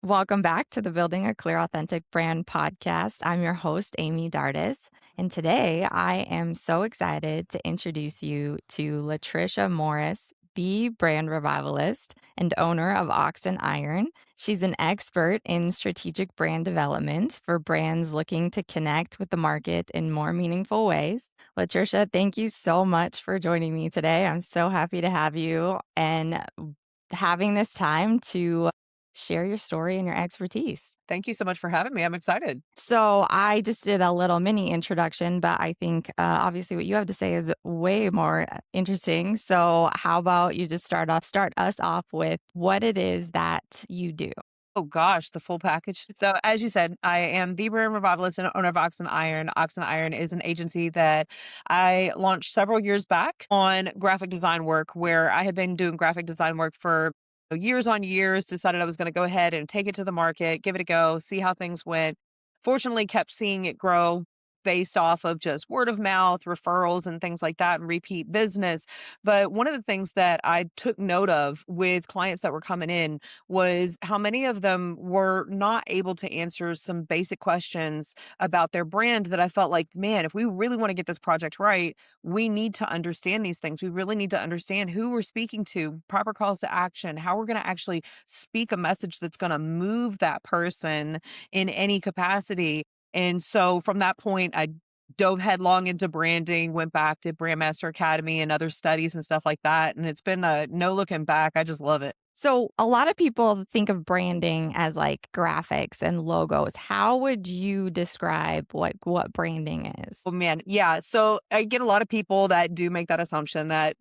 Welcome back to the Building a Clear, Authentic Brand podcast. I'm your host, Amy Dardis. And today I am so excited to introduce you to Latricia Morris, the Brand Revivalist and owner of Ox and Iron. She's an expert in strategic brand development for brands looking to connect with the market in more meaningful ways. Latricia, thank you so much for joining me today. I'm so happy to have you and having this time to share your story and your expertise. Thank you so much for having me. I'm excited. So, I just did a little mini introduction, but I think obviously what you have to say is way more interesting. So, how about you just start us off with what it is that you do? Oh gosh, the full package. So as you said, I am the brand revivalist and owner of Ox and Iron. Ox and Iron is an agency that I launched several years back on graphic design work, where I had been doing graphic design work for years on years, decided I was going to go ahead and take it to the market, give it a go, see how things went. Fortunately, kept seeing it grow based off of just word of mouth, referrals, and things like that, and repeat business. But one of the things that I took note of with clients that were coming in was how many of them were not able to answer some basic questions about their brand that I felt like, man, if we really want to get this project right, we need to understand these things. We really need to understand who we're speaking to, proper calls to action, how we're going to actually speak a message that's going to move that person in any capacity. And so from that point, I dove headlong into branding, went back to Brandmaster Academy and other studies and stuff like that. And it's been a no looking back. I just love it. So, a lot of people think of branding as like graphics and logos. How would you describe like what branding is? Oh man, yeah. So I get a lot of people that do make that assumption that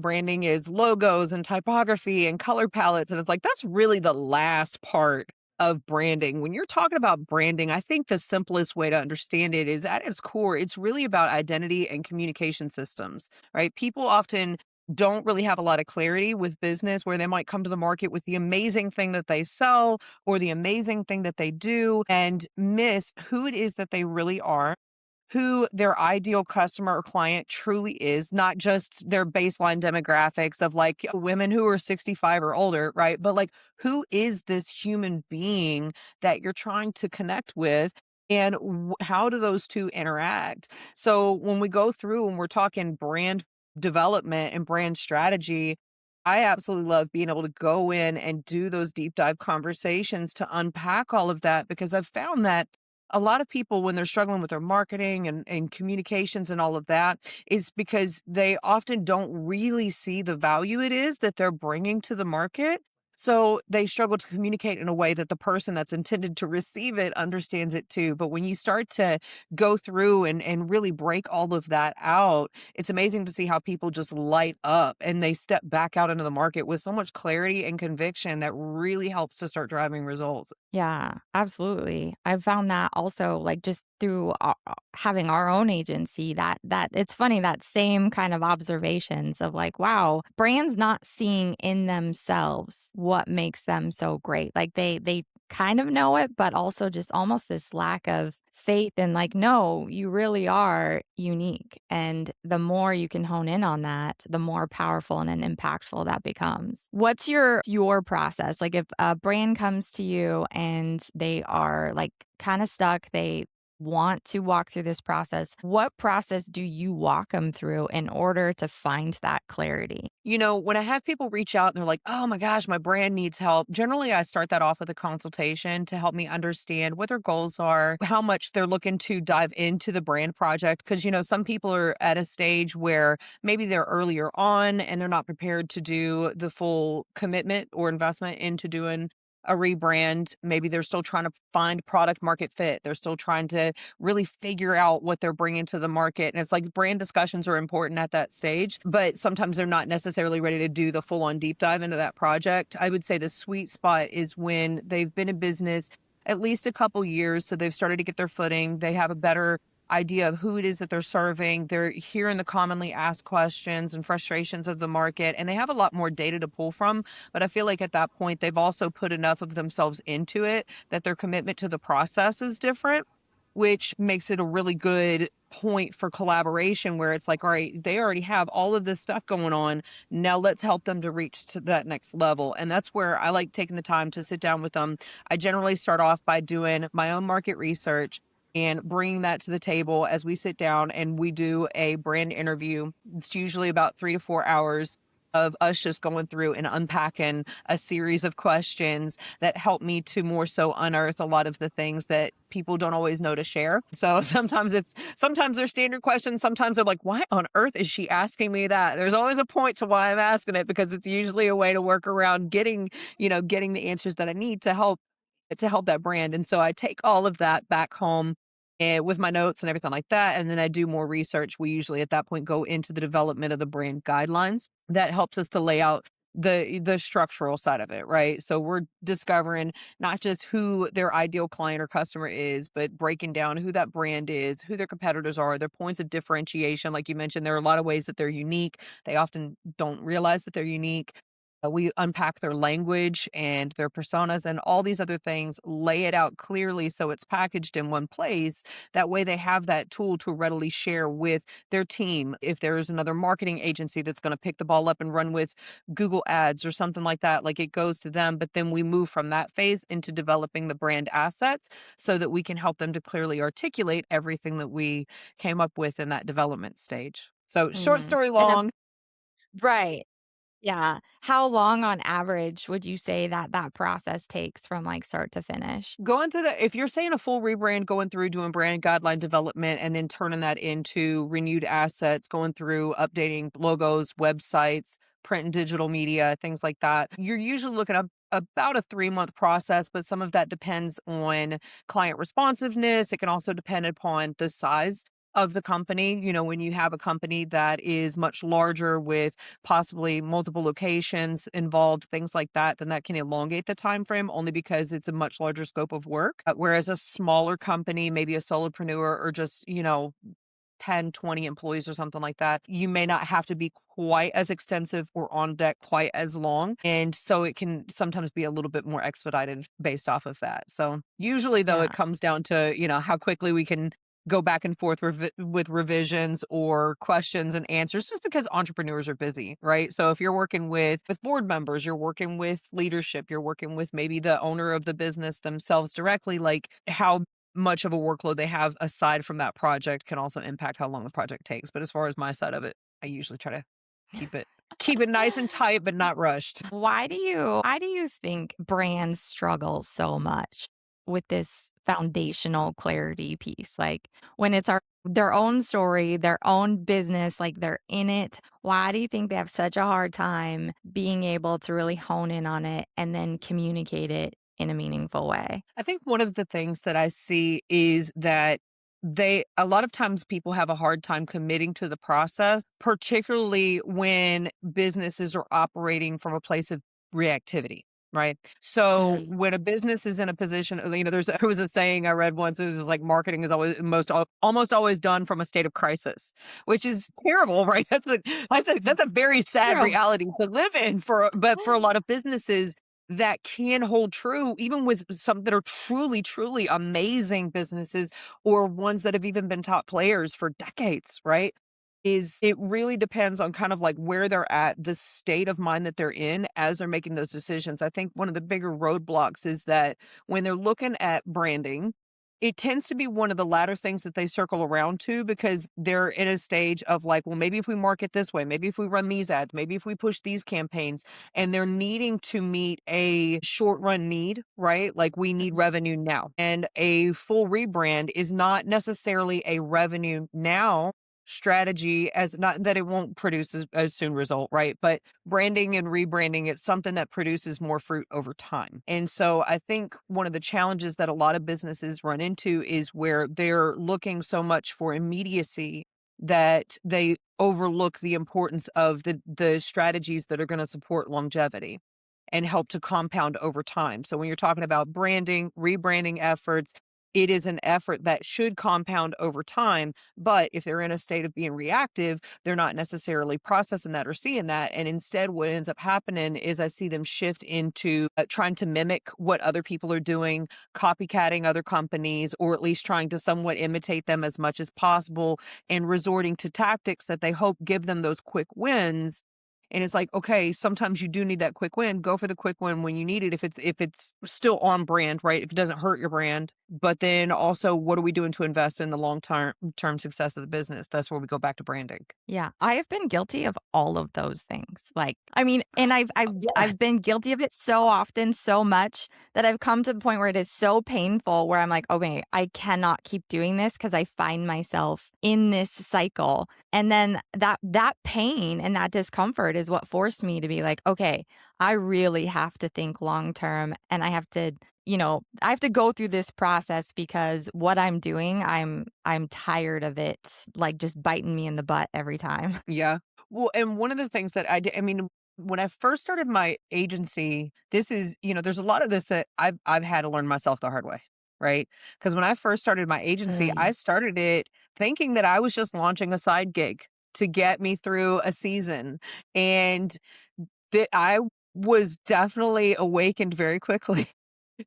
branding is logos and typography and color palettes, and it's like that's really the last part of branding. When you're talking about branding, I think the simplest way to understand it is at its core, it's really about identity and communication systems, right? People often don't really have a lot of clarity with business where they might come to the market with the amazing thing that they sell or the amazing thing that they do and miss who it is that they really are, who their ideal customer or client truly is, not just their baseline demographics of like women who are 65 or older, right? But like, who is this human being that you're trying to connect with? And how do those two interact? So when we go through and we're talking brand development and brand strategy, I absolutely love being able to go in and do those deep dive conversations to unpack all of that, because I've found that a lot of people, when they're struggling with their marketing and communications and all of that, is because they often don't really see the value it is that they're bringing to the market. So they struggle to communicate in a way that the person that's intended to receive it understands it too. But when you start to go through and really break all of that out, it's amazing to see how people just light up and they step back out into the market with so much clarity and conviction that really helps to start driving results. Yeah, absolutely. I've found that also, like just through having our own agency, that it's funny that same kind of observations of like, wow, brands not seeing in themselves what makes them so great. Like they kind of know it, but also just almost this lack of faith in like, no, you really are unique. And the more you can hone in on that, the more powerful and impactful that becomes. What's your process? Like if a brand comes to you and they are like kind of stuck, they want to walk through this process, what process do you walk them through in order to find that clarity? You know, when I have people reach out and they're like, oh my gosh, my brand needs help, generally I start that off with a consultation to help me understand what their goals are, how much they're looking to dive into the brand project. Because, you know, some people are at a stage where maybe they're earlier on and they're not prepared to do the full commitment or investment into doing a rebrand. Maybe they're still trying to find product market fit. They're still trying to really figure out what they're bringing to the market. And it's like brand discussions are important at that stage, but sometimes they're not necessarily ready to do the full on deep dive into that project. I would say the sweet spot is when they've been in business at least a couple years. So they've started to get their footing. They have a better idea of who it is that they're serving. They're hearing the commonly asked questions and frustrations of the market, and they have a lot more data to pull from. But I feel like at that point, they've also put enough of themselves into it that their commitment to the process is different. which makes it a really good point for collaboration where it's like, all right, they already have all of this stuff going on. Now let's help them to reach to that next level. And that's where I like taking the time to sit down with them. I generally start off by doing my own market research and bringing that to the table as we sit down and we do a brand interview. It's usually about 3 to 4 hours of us just going through and unpacking a series of questions that help me to more so unearth a lot of the things that people don't always know to share. So sometimes they're standard questions. Sometimes they're like, why on earth is she asking me that? There's always a point to why I'm asking it, because it's usually a way to work around getting the answers that I need to help that brand. And so I take all of that back home and with my notes and everything like that. And then I do more research. We usually at that point go into the development of the brand guidelines. That helps us to lay out the structural side of it, right? So we're discovering not just who their ideal client or customer is, but breaking down who that brand is, who their competitors are, their points of differentiation. Like you mentioned, there are a lot of ways that they're unique. They often don't realize that they're unique. We unpack their language and their personas and all these other things, lay it out clearly so it's packaged in one place. That way they have that tool to readily share with their team. If there's another marketing agency that's going to pick the ball up and run with Google ads or something like that, like it goes to them. But then we move from that phase into developing the brand assets so that we can help them to clearly articulate everything that we came up with in that development stage. So short Mhm. story And long, right. Yeah. How long on average would you say that that process takes from, like, start to finish? going through if you're saying a full rebrand, going through doing brand guideline development and then turning that into renewed assets, going through updating logos, websites, print and digital media, things like that, you're usually looking at about a 3 month process, but some of that depends on client responsiveness. It can also depend upon the size of the company. When you have a company that is much larger with possibly multiple locations involved, things like that, then that can elongate the time frame only because it's a much larger scope of work. Whereas a smaller company, maybe a solopreneur or just, 10, 20 employees or something like that, you may not have to be quite as extensive or on deck quite as long. And so it can sometimes be a little bit more expedited based off of that. So usually though, it Yeah. comes down to, how quickly we can go back and forth with revisions or questions and answers, just because entrepreneurs are busy, right? So if you're working with board members, you're working with leadership, you're working with maybe the owner of the business themselves directly, like how much of a workload they have aside from that project can also impact how long the project takes. But as far as my side of it, I usually try to keep it keep it nice and tight, but not rushed. Why do you think brands struggle so much with this foundational clarity piece? Like, when it's their own story, their own business, like, they're in it, why do you think they have such a hard time being able to really hone in on it and then communicate it in a meaningful way? I think one of the things that I see is that a lot of times people have a hard time committing to the process, particularly when businesses are operating from a place of reactivity. Right. So Mhm. when a business is in a position, there was a saying I read once. It was like marketing is almost always done from a state of crisis, which is terrible, right? That's a very sad True. reality to live in but for a lot of businesses, that can hold true even with some that are truly, truly amazing businesses or ones that have even been top players for decades, right? Is it really depends on kind of like where they're at, the state of mind that they're in as they're making those decisions. I think one of the bigger roadblocks is that when they're looking at branding, it tends to be one of the latter things that they circle around to because they're in a stage of like, well, maybe if we market this way, maybe if we run these ads, maybe if we push these campaigns, and they're needing to meet a short run need, right? Like we need Mhm. revenue now. And a full rebrand is not necessarily a revenue now strategy, as not that it won't produce a soon result, right? But branding and rebranding, it's something that produces more fruit over time. And so I think one of the challenges that a lot of businesses run into is where they're looking so much for immediacy that they overlook the importance of the strategies that are going to support longevity and help to compound over time. So when you're talking about branding, rebranding efforts, it is an effort that should compound over time. But if they're in a state of being reactive, they're not necessarily processing that or seeing that. And instead, what ends up happening is I see them shift into trying to mimic what other people are doing, copycatting other companies, or at least trying to somewhat imitate them as much as possible, and resorting to tactics that they hope give them those quick wins. And it's like, okay, sometimes you do need that quick win. Go for the quick win when you need it. If it's still on brand, right? If it doesn't hurt your brand. But then also, what are we doing to invest in the long term success of the business? That's where we go back to branding. Yeah, I have been guilty of all of those things. Like, I mean, and I've I've Yeah. I've been guilty of it so often, so much that I've come to the point where it is so painful where I'm like, okay, I cannot keep doing this because I find myself in this cycle. And then that pain and that discomfort is what forced me to be like, okay, I really have to think long term and I have to I have to go through this process because what I'm doing, I'm tired of it, like, just biting me in the butt every time. Yeah. Well, and one of the things that I did, I mean, when I first started my agency, this is, there's a lot of this that I've had to learn myself the hard way, right? Because when I first started my agency, I Mm. started it thinking that I was just launching a side gig to get me through a season. And that I was definitely awakened very quickly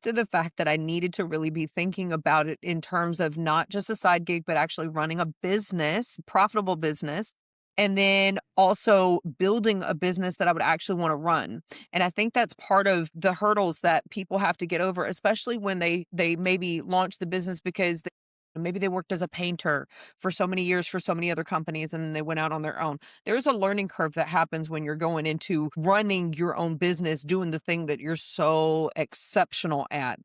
to the fact that I needed to really be thinking about it in terms of not just a side gig, but actually running a business, profitable business, and then also building a business that I would actually want to run. And I think that's part of the hurdles that people have to get over, especially when they maybe launch the business because maybe they worked as a painter for so many years for so many other companies and then they went out on their own. There's a learning curve that happens when you're going into running your own business, doing the thing that you're so exceptional at.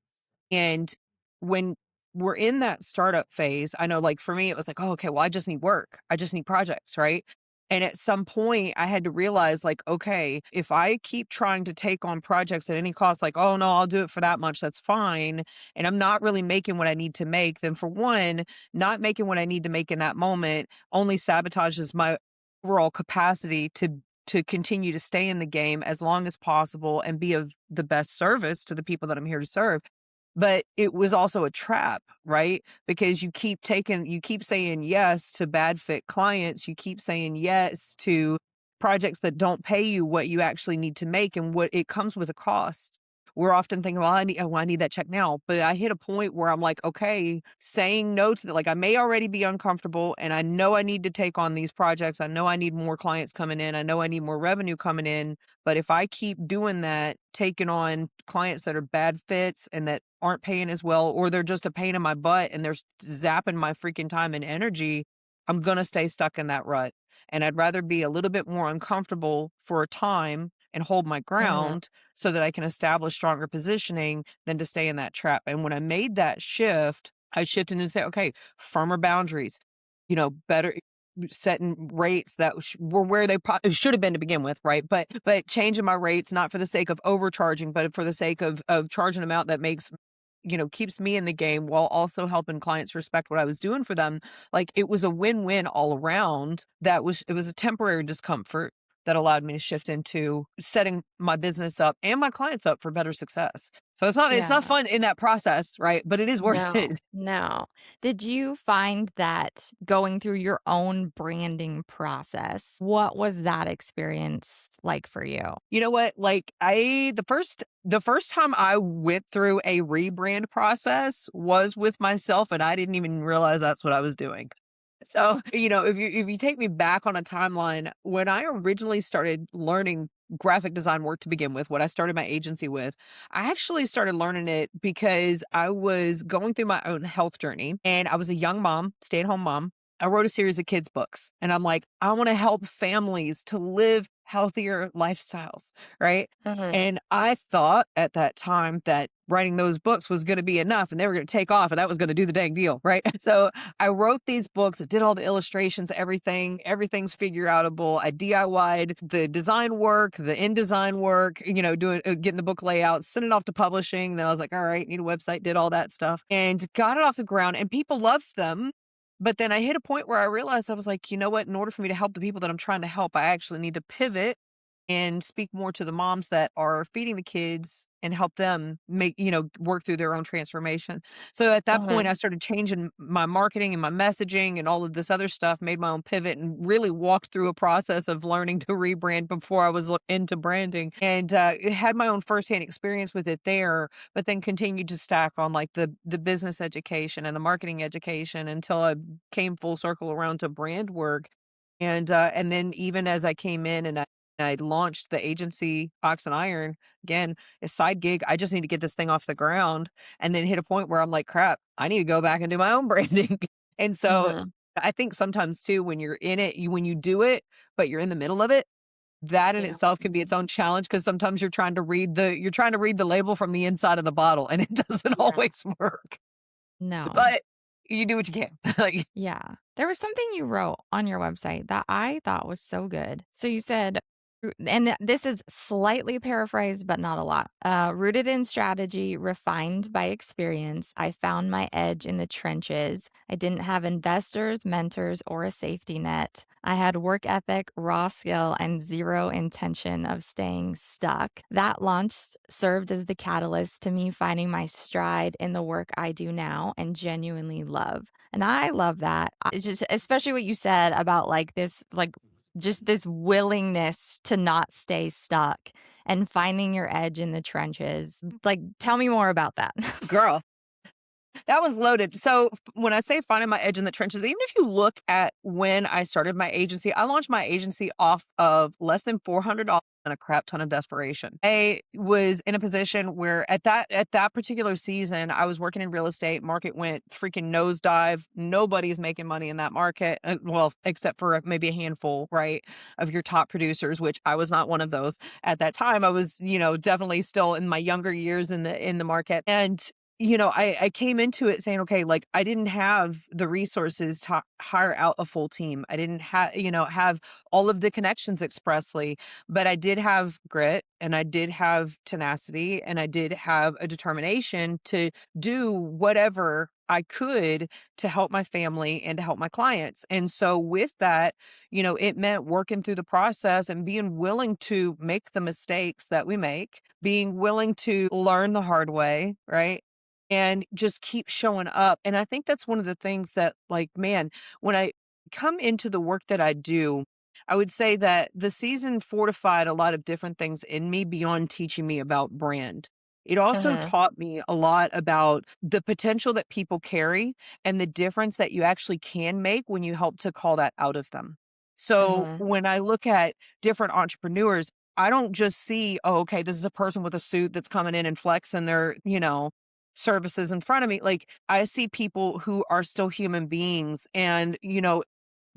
And when we're in that startup phase, I know like for me, it was like, oh, okay, well, I just need work. I just need projects, right? And at some point, I had to realize, like, okay, if I keep trying to take on projects at any cost, like, oh, no, I'll do it for that much, that's fine. And I'm not really making what I need to make, then for one, not making what I need to make in that moment only sabotages my overall capacity to continue to stay in the game as long as possible and be of the best service to the people that I'm here to serve. But it was also a trap, right? Because you keep saying yes to bad fit clients, you keep saying yes to projects that don't pay you what you actually need to make, and what it comes with a cost. We're often thinking, well, I need that check now. But I hit a point where I'm like, okay, saying no to that, like I may already be uncomfortable and I know I need to take on these projects. I know I need more clients coming in. I know I need more revenue coming in. But if I keep doing that, taking on clients that are bad fits and that aren't paying as well, or they're just a pain in my butt and they're zapping my freaking time and energy, I'm going to stay stuck in that rut. And I'd rather be a little bit more uncomfortable for a time and hold my Mhm. ground so that I can establish stronger positioning than to stay in that trap. And when I made that shift, I shifted and say, okay, firmer boundaries, better setting rates that were where they should have been to begin with, right? But changing my rates not for the sake of overcharging, but for the sake of charging them out that makes keeps me in the game while also helping clients respect what I was doing for them. Like it was a win-win all around. It was a temporary discomfort that allowed me to shift into setting my business up and my clients up for better success. So it's not Yeah. fun in that process, right? But it is worth No, it. no. Did you find that going through your own branding process, what was that experience like for you? You know what? Like the first time I went through a rebrand process was with myself and I didn't even realize that's what I was doing. So, if you take me back on a timeline, when I originally started learning graphic design work to begin with, what I started my agency with, I actually started learning it because I was going through my own health journey and I was a young mom, stay-at-home mom. I wrote a series of kids books and I'm like, I want to help families to live healthier lifestyles, right? Mhm. And I thought at that time that writing those books was going to be enough and they were going to take off and that was going to do the dang deal, right? So I wrote these books, I did all the illustrations, everything's figure outable. I DIY'd the design work, the InDesign work, doing getting the book layout, sent it off to publishing. Then I was like, all right, need a website, did all that stuff and got it off the ground and people loved them. But then I hit a point where I realized I was like, you know what? In order for me to help the people that I'm trying to help, I actually need to pivot and speak more to the moms that are feeding the kids and help them work through their own transformation. So at that point, I Mhm. started changing my marketing and my messaging and all of this other stuff, made my own pivot and really walked through a process of learning to rebrand before I was into branding and had my own firsthand experience with it there, but then continued to stack on like the business education and the marketing education until I came full circle around to brand work. And then even as I came in and I launched the agency Ox and Iron, again, a side gig. I just need to get this thing off the ground and then hit a point where I'm like, crap, I need to go back and do my own branding. And so Mhm. I think sometimes too, when you're in it, when you do it, but you're in the middle of it, that in Yeah. itself can be its own challenge because sometimes you're trying to read the label from the inside of the bottle and it doesn't Yeah. always work. No. But you do what you can. Like, Yeah. There was something you wrote on your website that I thought was so good. So you said, this is slightly paraphrased, but not a lot. Rooted in strategy, refined by experience, I found my edge in the trenches. I didn't have investors, mentors, or a safety net. I had work ethic, raw skill, and zero intention of staying stuck. That launch served as the catalyst to me finding my stride in the work I do now and genuinely love. And I love that. It's just especially what you said about, like, this, like, just this willingness to not stay stuck and finding your edge in the trenches. Like, tell me more about that. girl, that was loaded. So when I say finding my edge in the trenches, even if you look at when I started my agency, I launched my agency off of less than $400 and a crap ton of desperation. I was in a position where at that particular season, I was working in real estate. Market went freaking nosedive. Nobody's making money in that market. Well, except for maybe a handful, right, of your top producers, which I was not one of those at that time. I was, definitely still in my younger years in the market. And I came into it saying, okay, like I didn't have the resources to hire out a full team. I didn't have all of the connections expressly, but I did have grit and I did have tenacity and I did have a determination to do whatever I could to help my family and to help my clients. And so with that, it meant working through the process and being willing to make the mistakes that we make, being willing to learn the hard way, right? And just keep showing up. And I think that's one of the things that, like, man, when I come into the work that I do, I would say that the season fortified a lot of different things in me beyond teaching me about brand. It also Uh-huh. taught me a lot about the potential that people carry and the difference that you actually can make when you help to call that out of them. So Uh-huh. when I look at different entrepreneurs, I don't just see, oh, okay, this is a person with a suit that's coming in and flexing their, services in front of me. Like I see people who are still human beings. And,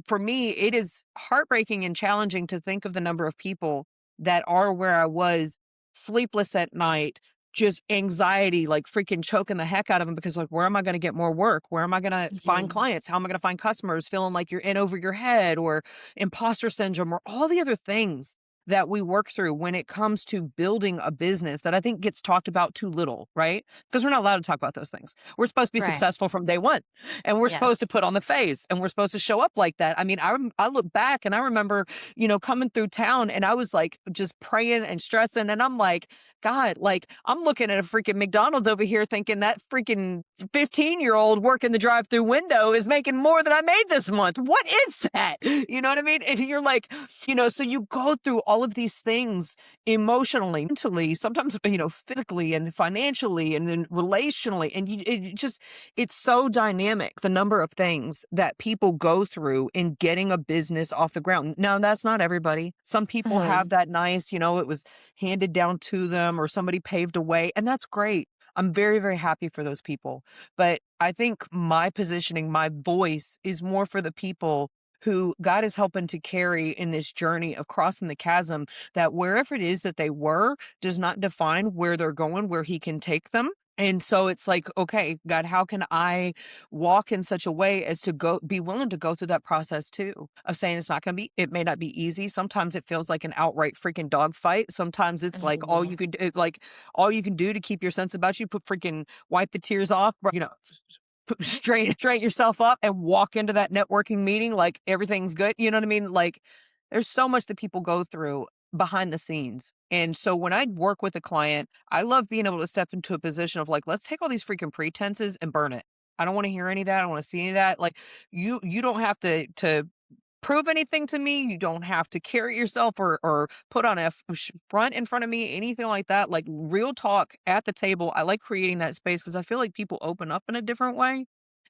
for me, it is heartbreaking and challenging to think of the number of people that are where I was, sleepless at night, just anxiety, like freaking choking the heck out of them because, like, where am I going to get more work? Where am I going to find Mhm. clients? How am I going to find customers? Feeling like you're in over your head or imposter syndrome or all the other things that we work through when it comes to building a business that I think gets talked about too little, right? Because we're not allowed to talk about those things. We're supposed to be Right. successful from day one and we're supposed to Yes. put on the face and we're supposed to show up like that. I mean, I look back and I remember, coming through town and I was like just praying and stressing. And I'm like, God, like I'm looking at a freaking McDonald's over here thinking that freaking 15-year-old working the drive through window is making more than I made this month. What is that? You know what I mean? And you're like, so you go through all of these things emotionally, mentally, sometimes, physically and financially and then relationally. And it's so dynamic, the number of things that people go through in getting a business off the ground. Now, that's not everybody. Some people Uh-huh. have that nice, it was handed down to them or somebody paved a way, and that's great. I'm very, very happy for those people. But I think my positioning, my voice is more for the people who God is helping to carry in this journey of crossing the chasm, that wherever it is that they were does not define where they're going, where He can take them. And so it's like, okay, God, how can I walk in such a way as to be willing to go through that process too of saying it's not going to be, it may not be easy. Sometimes it feels like an outright freaking dogfight. Sometimes it's like Mhm. all you can do to keep your sense about you, wipe the tears off, straighten yourself up and walk into that networking meeting like everything's good. You know what I mean? Like there's so much that people go through. behind the scenes. And so when I work with a client, I love being able to step into a position of like, let's take all these freaking pretenses and burn it. I don't want to hear any of that. I don't want to see any of that. Like you don't have to prove anything to me. You don't have to carry yourself or put on a front in front of me, anything like that. Like real talk at the table. I like creating that space because I feel like people open up in a different way,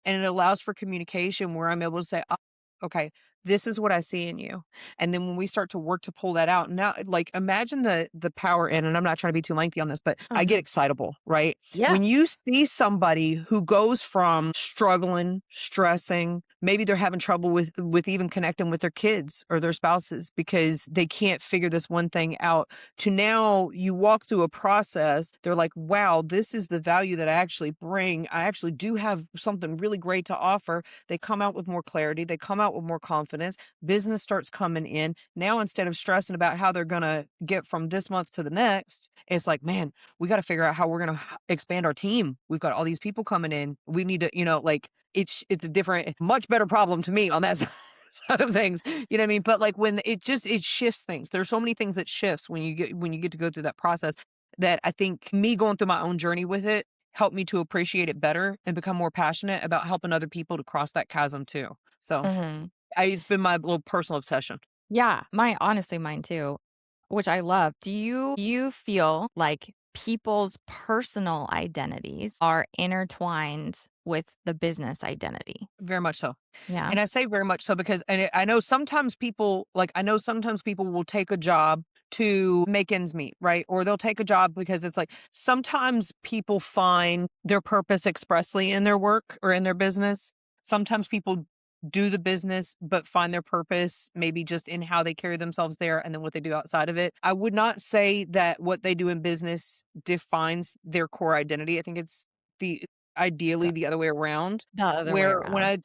and it allows for communication where I'm able to say, "Oh, okay, this is what I see in you." And then when we start to work to pull that out, now, like imagine the power in, and I'm not trying to be too lengthy on this, but I get Mhm. excitable, right? Yeah. When you see somebody who goes from struggling, stressing, maybe they're having trouble with even connecting with their kids or their spouses because they can't figure this one thing out, to now you walk through a process, they're like, wow, this is the value that I actually bring. I actually do have something really great to offer. They come out with more clarity, they come out with more confidence, business starts coming in. Now, instead of stressing about how they're going to get from this month to the next, it's like, man, we got to figure out how we're going to expand our team. We've got all these people coming in. We need to, like it's a different, much better problem to me on that side of things. You know what I mean? But like when it shifts things. There's so many things that shifts when you get to go through that process, that I think me going through my own journey with it helped me to appreciate it better and become more passionate about helping other people to cross that chasm too. So Mhm. it's been my little personal obsession. Yeah, honestly mine too, which I love. Do you feel like people's personal identities are intertwined with the business identity? Very much so. Yeah. And I say very much so because I know sometimes people, will take a job to make ends meet, right? Or they'll take a job because it's like sometimes people find their purpose expressly in their work or in their business. Sometimes people do the business but find their purpose maybe just in how they carry themselves there and then what they do outside of it. I would not say that what they do in business defines their core identity. I think it's the ideally The the other way around, the other way where around.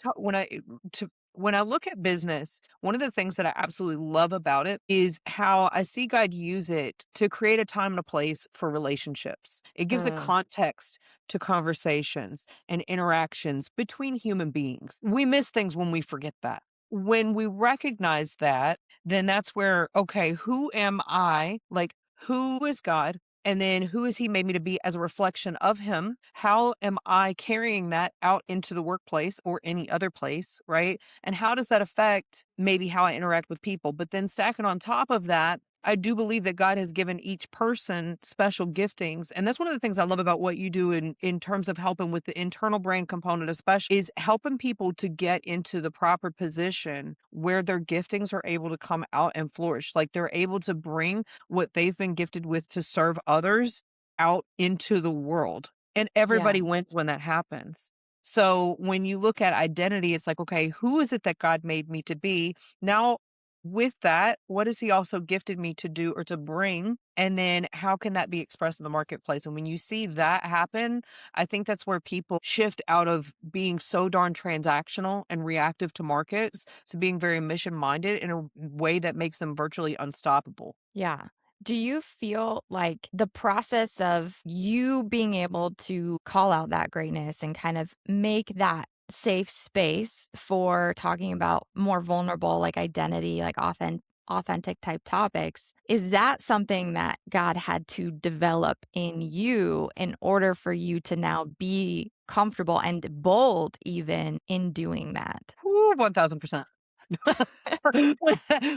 when I look at business, one of the things that I absolutely love about it is how I see God use it to create a time and a place for relationships. It gives a Mm, context to conversations and interactions between human beings. We miss things when we forget that. When we recognize that, then that's where, okay, who am I? Like, who is God? And then who has he made me to be as a reflection of him? How am I carrying that out into the workplace or any other place, right? And how does that affect maybe how I interact with people? But then stacking on top of that, I do believe that God has given each person special giftings. And that's one of the things I love about what you do in terms of helping with the internal brand component, especially is helping people to get into the proper position where their giftings are able to come out and flourish. Like they're able to bring what they've been gifted with to serve others out into the world. And yeah, everybody wins when that happens. So when you look at identity, it's like, okay, who is it that God made me to be? Now, with that, what has he also gifted me to do or to bring? And then how can that be expressed in the marketplace? And when you see that happen, I think that's where people shift out of being so darn transactional and reactive to markets to being very mission minded in a way that makes them virtually unstoppable. yeah. Do you feel like the process of you being able to call out that greatness and kind of make that safe space for talking about more vulnerable, like identity, like authentic type topics, is that something that God had to develop in you in order for you to now be comfortable and bold even in doing that? Ooh, 1000%.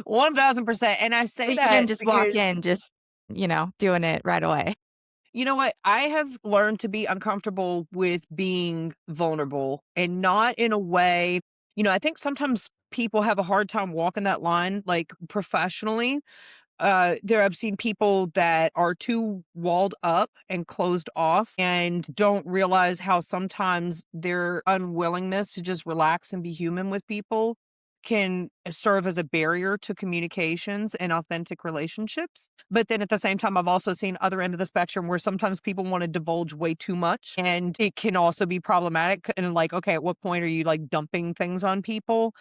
1000%. And I So say you didn't that just walk because in just, doing it right away. you know what? I have learned to be uncomfortable with being vulnerable and not in a way, I think sometimes people have a hard time walking that line, like professionally. I've seen people that are too walled up and closed off and don't realize how sometimes their unwillingness to just relax and be human with people can serve as a barrier to communications and authentic relationships. But then at the same time, I've also seen other end of the spectrum where sometimes people want to divulge way too much and it can also be problematic. And like, okay, at what point are you like dumping things on people?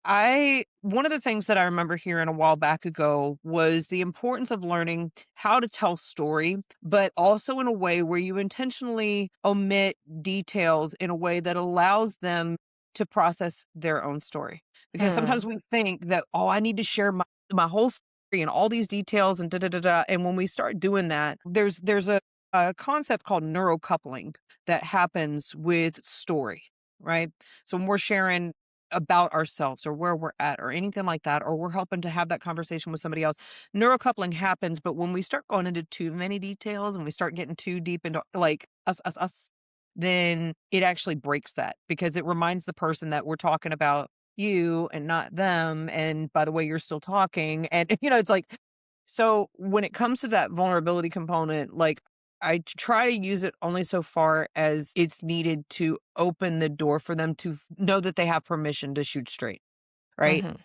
I One of the things that I remember hearing a while back ago was the importance of learning how to tell story, but also in a way where you intentionally omit details in a way that allows them to process their own story. Because sometimes Hmm. we think that, oh, I need to share my whole story and all these details and da da da da. And when we start doing that, there's a concept called neurocoupling that happens with story, right? So when we're sharing about ourselves or where we're at or anything like that, or we're helping to have that conversation with somebody else, neurocoupling happens. But when we start going into too many details and we start getting too deep into like us, then it actually breaks that because it reminds the person that we're talking about you and not them. And by the way, you're still talking. And, it's like, so when it comes to that vulnerability component, like try to use it only so far as it's needed to open the door for them to know that they have permission to shoot straight. Right. Mhm.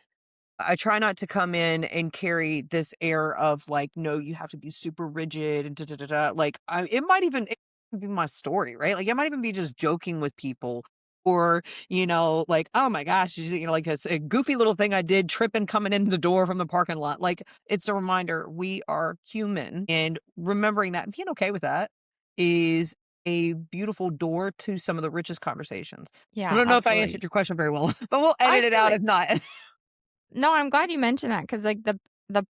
I try not to come in and carry this air of like, no, you have to be super rigid and da da da da. Like, it could be my story, right? Like, I might even be just joking with people, or like, oh my gosh, like a goofy little thing I did, tripping coming in the door from the parking lot. Like, it's a reminder we are human, and remembering that and being okay with that is a beautiful door to some of the richest conversations. I Yeah, don't know if I answered absolutely. your question very well, but we'll I edit it feel out like if not. no, I'm glad you mentioned that because, like, the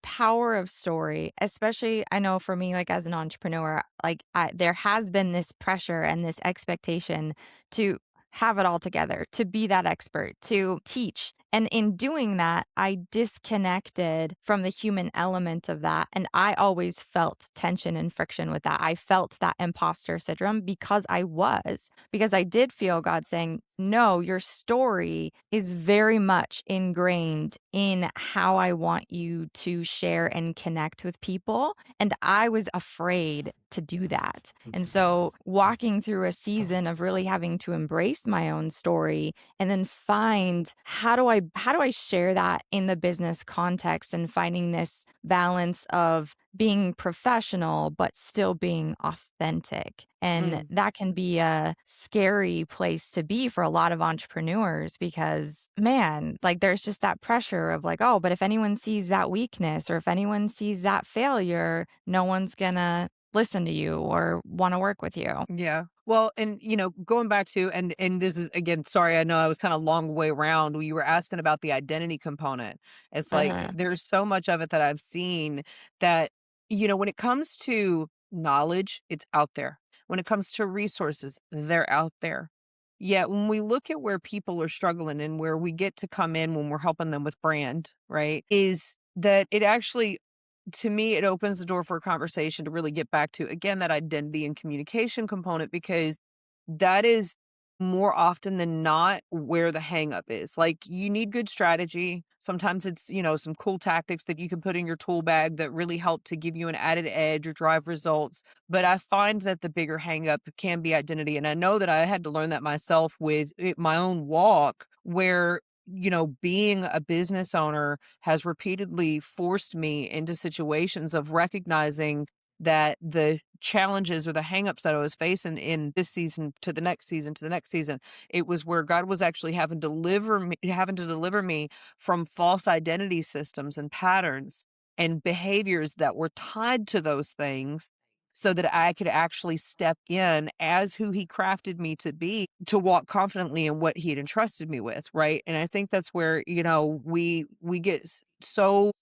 power of story, especially I know for me, like, as an entrepreneur, like, there has been this pressure and this expectation to have it all together, to be that expert, to teach, and in doing that, I disconnected from the human element of that, and I always felt tension and friction with that. I felt that imposter syndrome because I did feel God saying, "No, your story is very much ingrained in how I want you to share and connect with people." And I was afraid to do that. And so, walking through a season of really having to embrace my own story and then find how do I share that in the business context and finding this balance of being professional but still being authentic. And Mm. that can be a scary place to be for a lot of entrepreneurs because, man, like there's just that pressure of like, oh, but if anyone sees that weakness or if anyone sees that failure, no one's gonna listen to you or want to work with you. Yeah. Well, and going back to and this is again, sorry, I know I was kind of long way around. You were asking about the identity component. It's like Uh-huh. there's so much of it that I've seen that when it comes to knowledge, it's out there. When it comes to resources, they're out there. Yet when we look at where people are struggling and where we get to come in when we're helping them with brand, right? Is that it actually to me, it opens the door for a conversation to really get back to, again, that identity and communication component, because that is more often than not where the hang up is. Like, you need good strategy. Sometimes it's, some cool tactics that you can put in your tool bag that really help to give you an added edge or drive results. But I find that the bigger hang up can be identity. And I know that I had to learn that myself with my own walk, where being a business owner has repeatedly forced me into situations of recognizing that the challenges or the hangups that I was facing in this season to the next season to the next season, it was where God was actually having to deliver me from false identity systems and patterns and behaviors that were tied to those things so that I could actually step in as who he crafted me to be, to walk confidently in what he had entrusted me with, right? And I think that's where, we get so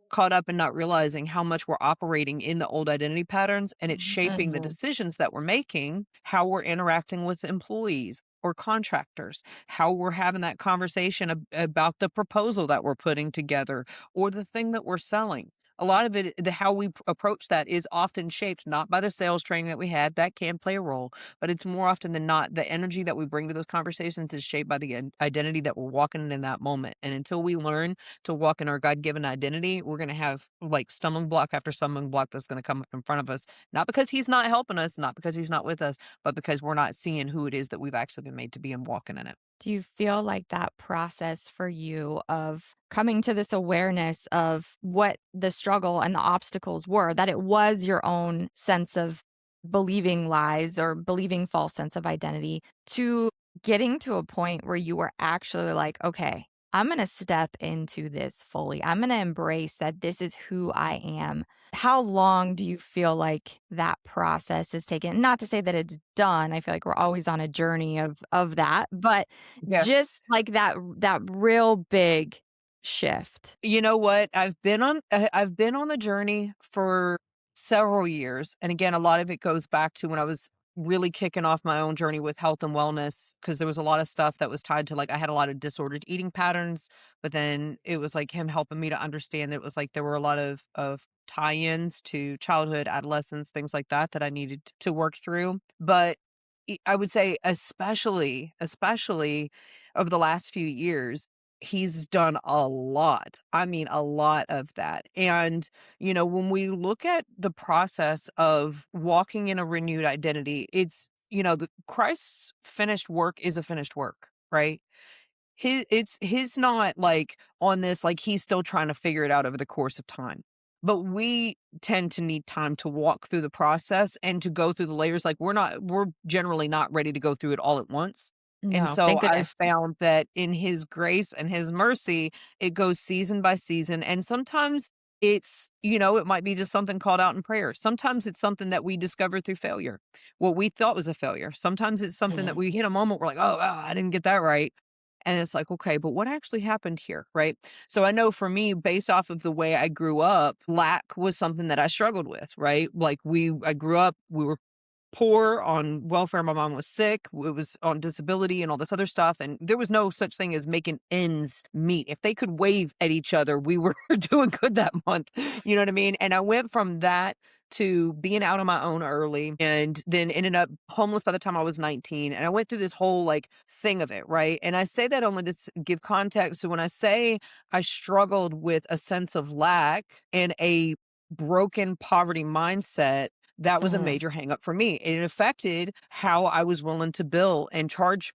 caught up in not realizing how much we're operating in the old identity patterns, and it's shaping the Mhm. decisions that we're making, how we're interacting with employees or contractors, how we're having that conversation about the proposal that we're putting together or the thing that we're selling. A lot of it, the how we approach that is often shaped not by the sales training that we had, that can play a role, but it's more often than not the energy that we bring to those conversations is shaped by the identity that we're walking in that moment. And until we learn to walk in our God-given identity, we're going to have like stumbling block after stumbling block that's going to come up in front of us, not because he's not helping us, not because he's not with us, but because we're not seeing who it is that we've actually been made to be and walking in it. Do you feel like that process for you of coming to this awareness of what the struggle and the obstacles were, that it was your own sense of believing lies or believing false sense of identity, to getting to a point where you were actually like, okay, I'm going to step into this fully. I'm going to embrace that this is who I am. How long do you feel like that process is taken? Not to say that it's done. I feel like we're always on a journey of that, but Yeah. just like that real big shift? You know what? I've been on the journey for several years, and again, a lot of it goes back to when I was really kicking off my own journey with health and wellness, because there was a lot of stuff that was tied to, like, I had a lot of disordered eating patterns, but then it was, like, him helping me to understand that it was, like, there were a lot of tie-ins to childhood, adolescence, things like that that I needed to work through, but I would say especially over the last few years, he's done a lot. I mean, a lot of that. And, when we look at the process of walking in a renewed identity, it's, Christ's finished work is a finished work, right? His not like on this, like he's still trying to figure it out over the course of time. But we tend to need time to walk through the process and to go through the layers. Like we're generally not ready to go through it all at once. And No, so thank I've goodness. found that in his grace and his mercy, it goes season by season. And sometimes it might be just something called out in prayer. Sometimes it's something that we discover through failure, what we thought was a failure. Sometimes it's something that Mhm. we hit a moment, we're like, oh, wow, I didn't get that right. And it's like, okay, but what actually happened here? Right. So I know for me, based off of the way I grew up, lack was something that I struggled with. Right. Like I grew up, we were poor on welfare. My mom was sick. It was on disability and all this other stuff. And there was no such thing as making ends meet. If they could wave at each other, we were doing good that month. You know what I mean? And I went from that to being out on my own early and then ended up homeless by the time I was 19. And I went through this whole like thing of it. Right. And I say that only to give context. So when I say I struggled with a sense of lack and a broken poverty mindset, that was a Mhm. major hang up for me. It affected how I was willing to bill and charge,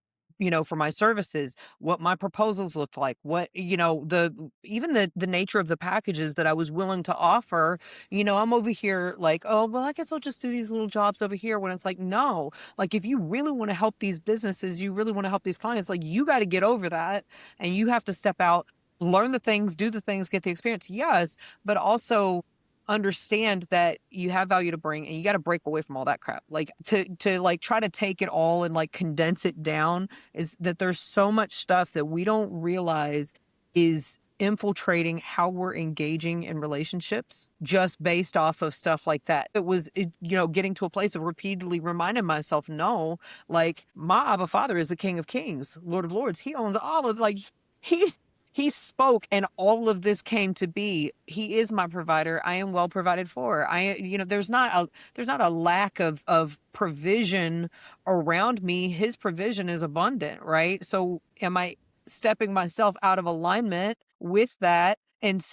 for my services, what my proposals looked like, what, even the nature of the packages that I was willing to offer. I'm over here like, oh, well, I guess I'll just do these little jobs over here when it's like, no, like if you really want to help these businesses, you really want to help these clients, like you got to get over that and you have to step out, learn the things, do the things, get the experience. Yes, but also understand that you have value to bring and you got to break away from all that crap. Like to like try to take it all and like condense it down is that there's so much stuff that we don't realize is infiltrating how we're engaging in relationships just based off of stuff like that. Getting to a place of repeatedly reminding myself, no, like my Abba Father is the King of Kings, Lord of Lords. He owns all of like he he spoke and all of this came to be. He is my provider. I am well provided for. There's not a lack of provision around me. His provision is abundant, right? So am I stepping myself out of alignment with that and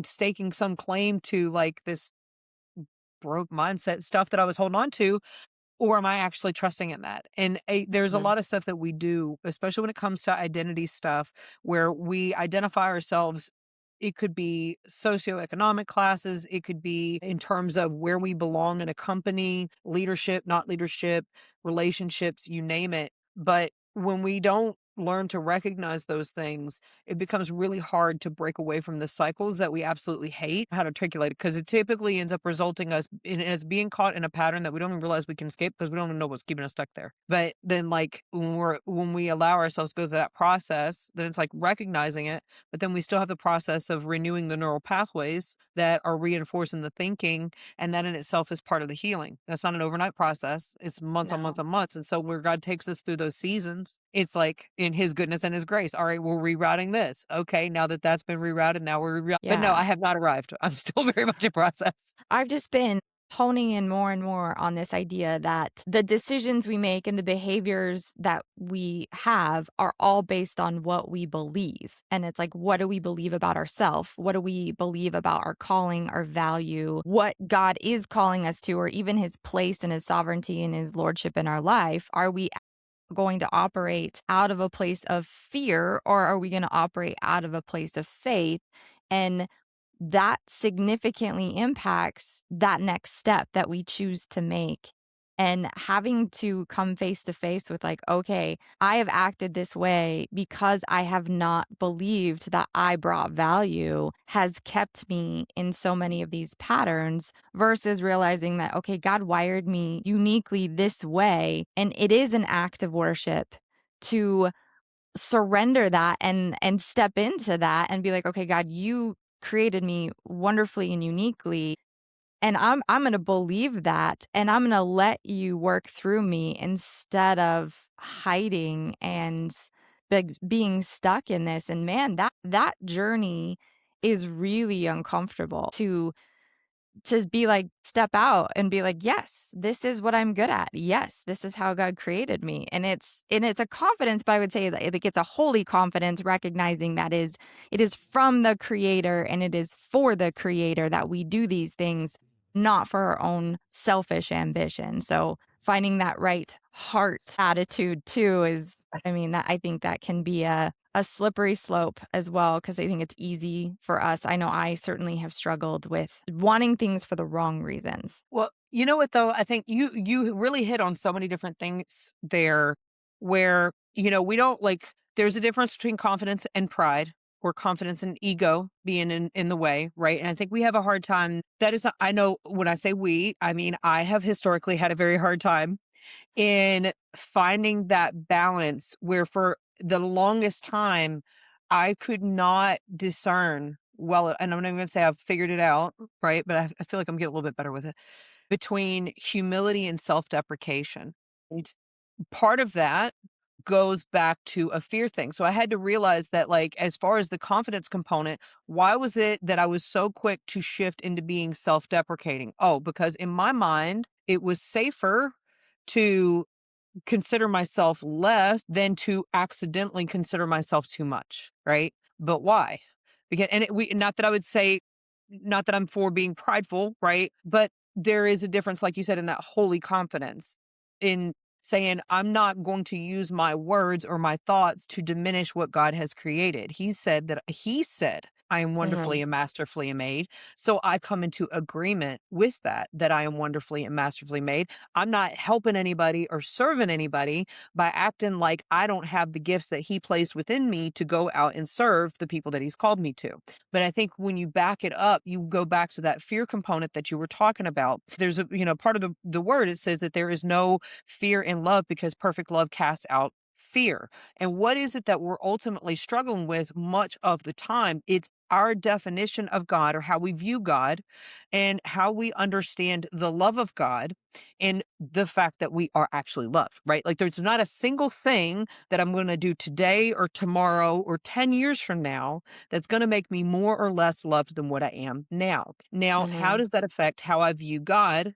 staking some claim to like this broke mindset stuff that I was holding on to, or am I actually trusting in that? And there's a Mhm. lot of stuff that we do, especially when it comes to identity stuff, where we identify ourselves. It could be socioeconomic classes. It could be in terms of where we belong in a company, leadership, not leadership, relationships, you name it. But when we don't learn to recognize those things, it becomes really hard to break away from the cycles that we absolutely hate. How to articulate it, because it typically ends up resulting us in us being caught in a pattern that we don't even realize we can escape because we don't even know what's keeping us stuck there. But then, like when we allow ourselves to go through that process, then it's like recognizing it, but then we still have the process of renewing the neural pathways that are reinforcing the thinking, and that in itself is part of the healing. That's not an overnight process. It's months on months No. on months. And so where God takes us through those seasons, it's like in his goodness and his grace. All right, we're rerouting this. Okay, now that that's been rerouted, now we're but no, Yeah. I have not arrived. I'm still very much in process. I've just been honing in more and more on this idea that the decisions we make and the behaviors that we have are all based on what we believe. And it's like, what do we believe about ourselves? What do we believe about our calling, our value, what God is calling us to, or even his place and his sovereignty and his lordship in our life? Are we going to operate out of a place of fear, or are we going to operate out of a place of faith? And that significantly impacts that next step that we choose to make. And having to come face to face with, like, okay, I have acted this way because I have not believed that I brought value, has kept me in so many of these patterns, versus realizing that, okay, God wired me uniquely this way. And it is an act of worship to surrender that and step into that and be like, "Okay, God, you created me wonderfully and uniquely, and I'm gonna believe that, and I'm gonna let you work through me instead of hiding and being stuck in this." And man, that journey is really uncomfortable to be like, step out and be like, "Yes, this is what I'm good at. Yes, this is how God created me." And it's a confidence, but I would say that like it's a holy confidence, recognizing that it is from the creator and it is for the creator that we do these things, not for our own selfish ambition. So finding that right heart attitude too is, I mean, that I think that can be a slippery slope as well, because I think it's easy for us. I know I certainly have struggled with wanting things for the wrong reasons. Well, you know what though? I think you really hit on so many different things there where, we don't like there's a difference between confidence and pride or confidence and ego being in the way, right? And I think we have a hard time. That is I know when I say we, I mean I have historically had a very hard time in finding that balance where for the longest time I could not discern well, and I'm not even gonna say I've figured it out, right? But I feel like I'm getting a little bit better with it between humility and self-deprecation. And part of that goes back to a fear thing. So I had to realize that like as far as the confidence component, why was it that I was so quick to shift into being self-deprecating? Oh, because in my mind, it was safer to consider myself less than to accidentally consider myself too much, right? But why? Because we not that I would say not that I'm for being prideful, right? But there is a difference, like you said, in that holy confidence in saying, I'm not going to use my words or my thoughts to diminish what God has created. He said, I am wonderfully Mhm. and masterfully made. So I come into agreement with that I am wonderfully and masterfully made. I'm not helping anybody or serving anybody by acting like I don't have the gifts that he placed within me to go out and serve the people that he's called me to. But I think when you back it up, you go back to that fear component that you were talking about. There's part of the word, it says that there is no fear in love because perfect love casts out fear. And what is it that we're ultimately struggling with much of the time? It's our definition of God or how we view God and how we understand the love of God and the fact that we are actually loved, right? Like there's not a single thing that I'm going to do today or tomorrow or 10 years from now that's going to make me more or less loved than what I am now. Now, how Mhm. does that affect how I view God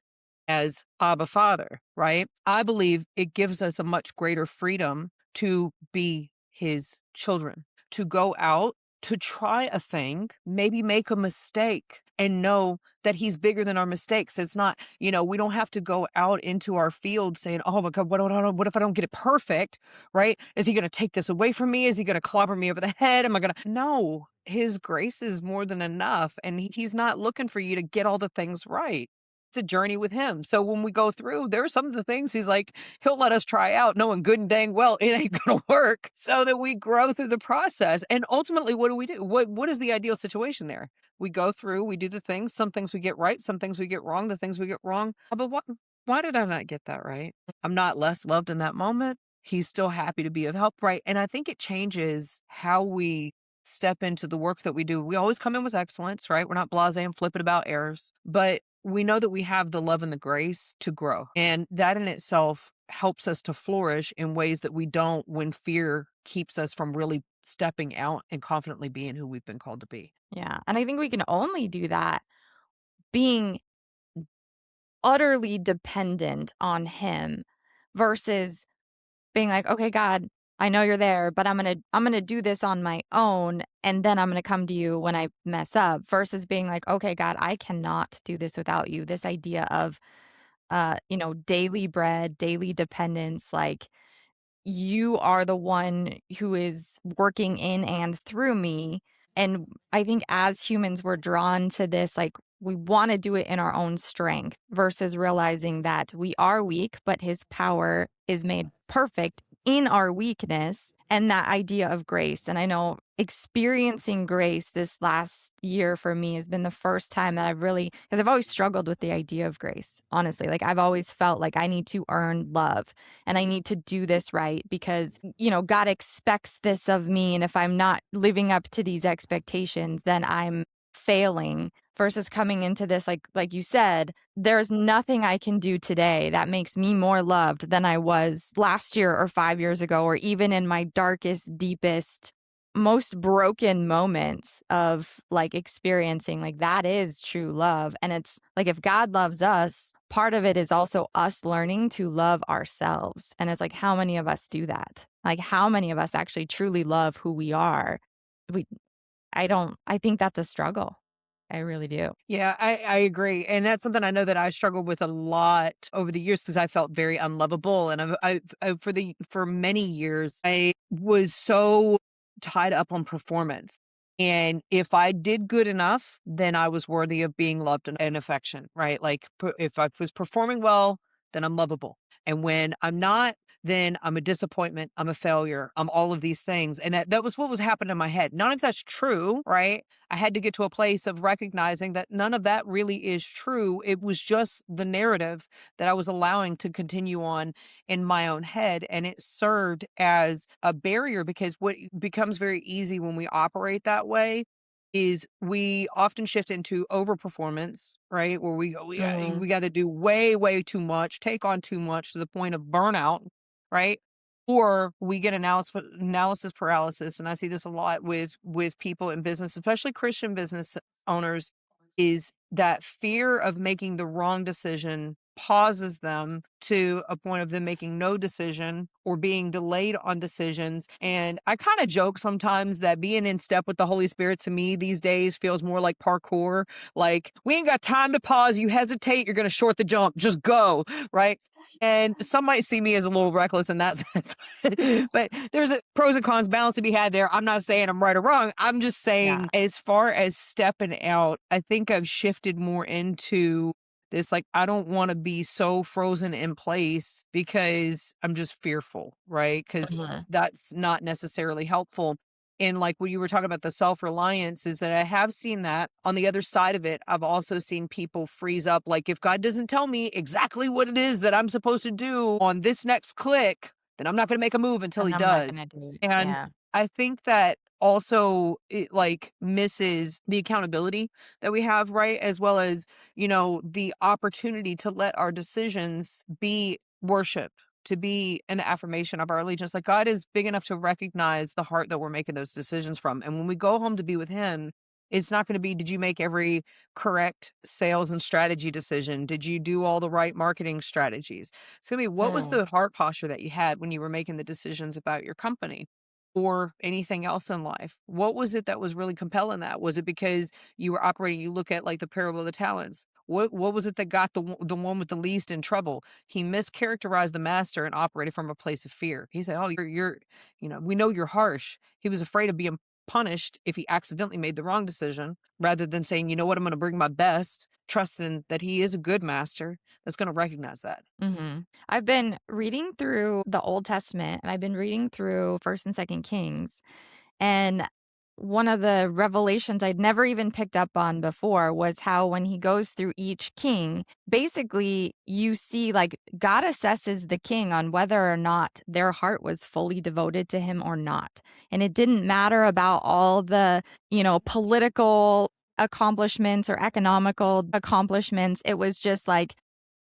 as Abba Father, right? I believe it gives us a much greater freedom to be his children, to go out, to try a thing, maybe make a mistake and know that he's bigger than our mistakes. It's not, we don't have to go out into our field saying, oh my God, what if I don't get it perfect? Right? Is he going to take this away from me? Is he going to clobber me over the head? Am I going to? No, his grace is more than enough. And he's not looking for you to get all the things right. It's a journey with him. So when we go through, there are some of the things he's like, he'll let us try out, knowing good and dang well it ain't gonna work, so that we grow through the process. And ultimately, what do we do? What is the ideal situation there? We go through, we do the things. Some things we get right, some things we get wrong. The things we get wrong, but why did I not get that right? I'm not less loved in that moment. He's still happy to be of help, right? And I think it changes how we step into the work that we do. We always come in with excellence, right? We're not blasé and flippant about errors, but we know that we have the love and the grace to grow. And that in itself helps us to flourish in ways that we don't when fear keeps us from really stepping out and confidently being who we've been called to be. Yeah, and I think we can only do that being utterly dependent on him versus being like, "Okay, God, I know you're there, but I'm gonna do this on my own, and then I'm gonna come to you when I mess up," versus being like, "Okay, God, I cannot do this without you." This idea of, daily bread, daily dependence, like, you are the one who is working in and through me. And I think as humans, we're drawn to this, like, we want to do it in our own strength versus realizing that we are weak, but his power is made perfect in our weakness. and that idea of grace. And I know experiencing grace this last year for me has been the first time that I've really, because I've always struggled with the idea of grace, honestly. Like I've always felt like I need to earn love and I need to do this right because, God expects this of me. And if I'm not living up to these expectations, then I'm failing versus coming into this, like you said, there's nothing I can do today that makes me more loved than I was last year or 5 years ago, or even in my darkest, deepest, most broken moments of like experiencing like that is true love. And it's like if God loves us, part of it is also us learning to love ourselves. And it's like, how many of us do that? Like, how many of us actually truly love who we are? We, I think that's a struggle. I really do. Yeah, I agree. And that's something I know that I struggled with a lot over the years because I felt very unlovable. And for many years, I was so tied up on performance. And if I did good enough, then I was worthy of being loved and affection, right? Like if I was performing well, then I'm lovable. And when I'm not, then I'm a disappointment. I'm a failure. I'm all of these things. And that was what was happening in my head. None of that's true, right? I had to get to a place of recognizing that none of that really is true. It was just the narrative that I was allowing to continue on in my own head. And it served as a barrier because what becomes very easy when we operate that way is we often shift into overperformance, right? Where we go, Mhm. we got to do way, way too much, take on too much to the point of burnout, right? Or we get analysis paralysis, and I see this a lot with people in business, especially Christian business owners, is that fear of making the wrong decision pauses them to a point of them making no decision or being delayed on decisions. And I kind of joke sometimes that being in step with the Holy Spirit to me these days feels more like parkour. Like, we ain't got time to pause. You hesitate, you're going to short the jump. Just go, right? And some might see me as a little reckless in that sense. But there's pros and cons balance to be had there. I'm not saying I'm right or wrong. I'm just Yeah. saying, as far as stepping out, I think I've shifted more into this, like, I don't want to be so frozen in place because I'm just fearful, right? Because Mhm. that's not necessarily helpful. And like when you were talking about the self reliance, is that I have seen that on the other side of it. I've also seen people freeze up. Like, if God doesn't tell me exactly what it is that I'm supposed to do on this next click, then I'm not going to make a move until And he I'm not does. gonna do it. And Yeah. I think that also it like misses the accountability that we have, right? As well as, the opportunity to let our decisions be worship, to be an affirmation of our allegiance. Like, God is big enough to recognize the heart that we're making those decisions from. And when we go home to be with him, it's not going to be, did you make every correct sales and strategy decision? Did you do all the right marketing strategies? It's going to be, what was Mm. the heart posture that you had when you were making the decisions about your company? Or anything else in life? What was it that was really compelling that? Was it because you were operating, you look at like the parable of the talents. What was it that got the one with the least in trouble? He mischaracterized the master and operated from a place of fear. He said, "Oh, we know you're harsh." He was afraid of being punished if he accidentally made the wrong decision, rather than saying, "You know what? I'm going to bring my best," trusting that he is a good master that's going to recognize that. Mhm. I've been reading through the Old Testament, and I've been reading through 1st and 2nd Kings, and one of the revelations I'd never even picked up on before was how when he goes through each king, basically you see like God assesses the king on whether or not their heart was fully devoted to him or not. And it didn't matter about all the, political accomplishments or economical accomplishments. It was just like,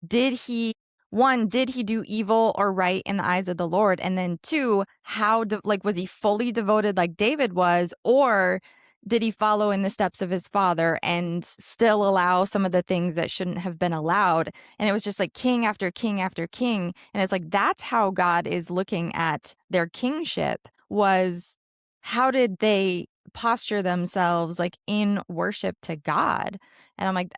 did he one, did he do evil or right in the eyes of the Lord? And then two, was he fully devoted like David was, or did he follow in the steps of his father and still allow some of the things that shouldn't have been allowed? And it was just like king after king after king. And it's like, that's how God is looking at their kingship, was how did they posture themselves like in worship to God? And I'm like,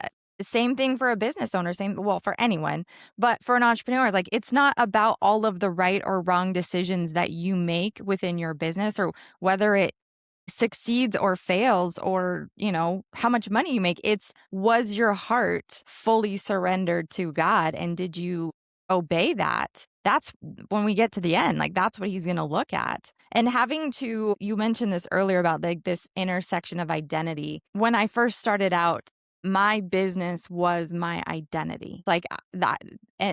same thing for a business owner, for anyone, but for an entrepreneur, it's like it's not about all of the right or wrong decisions that you make within your business or whether it succeeds or fails or, how much money you make. It's, was your heart fully surrendered to God? And did you obey that, that's when we get to the end, like, that's what he's gonna look at. And having to you mentioned this earlier about, like, this intersection of identity. When I first started out, my business was my identity. Like, that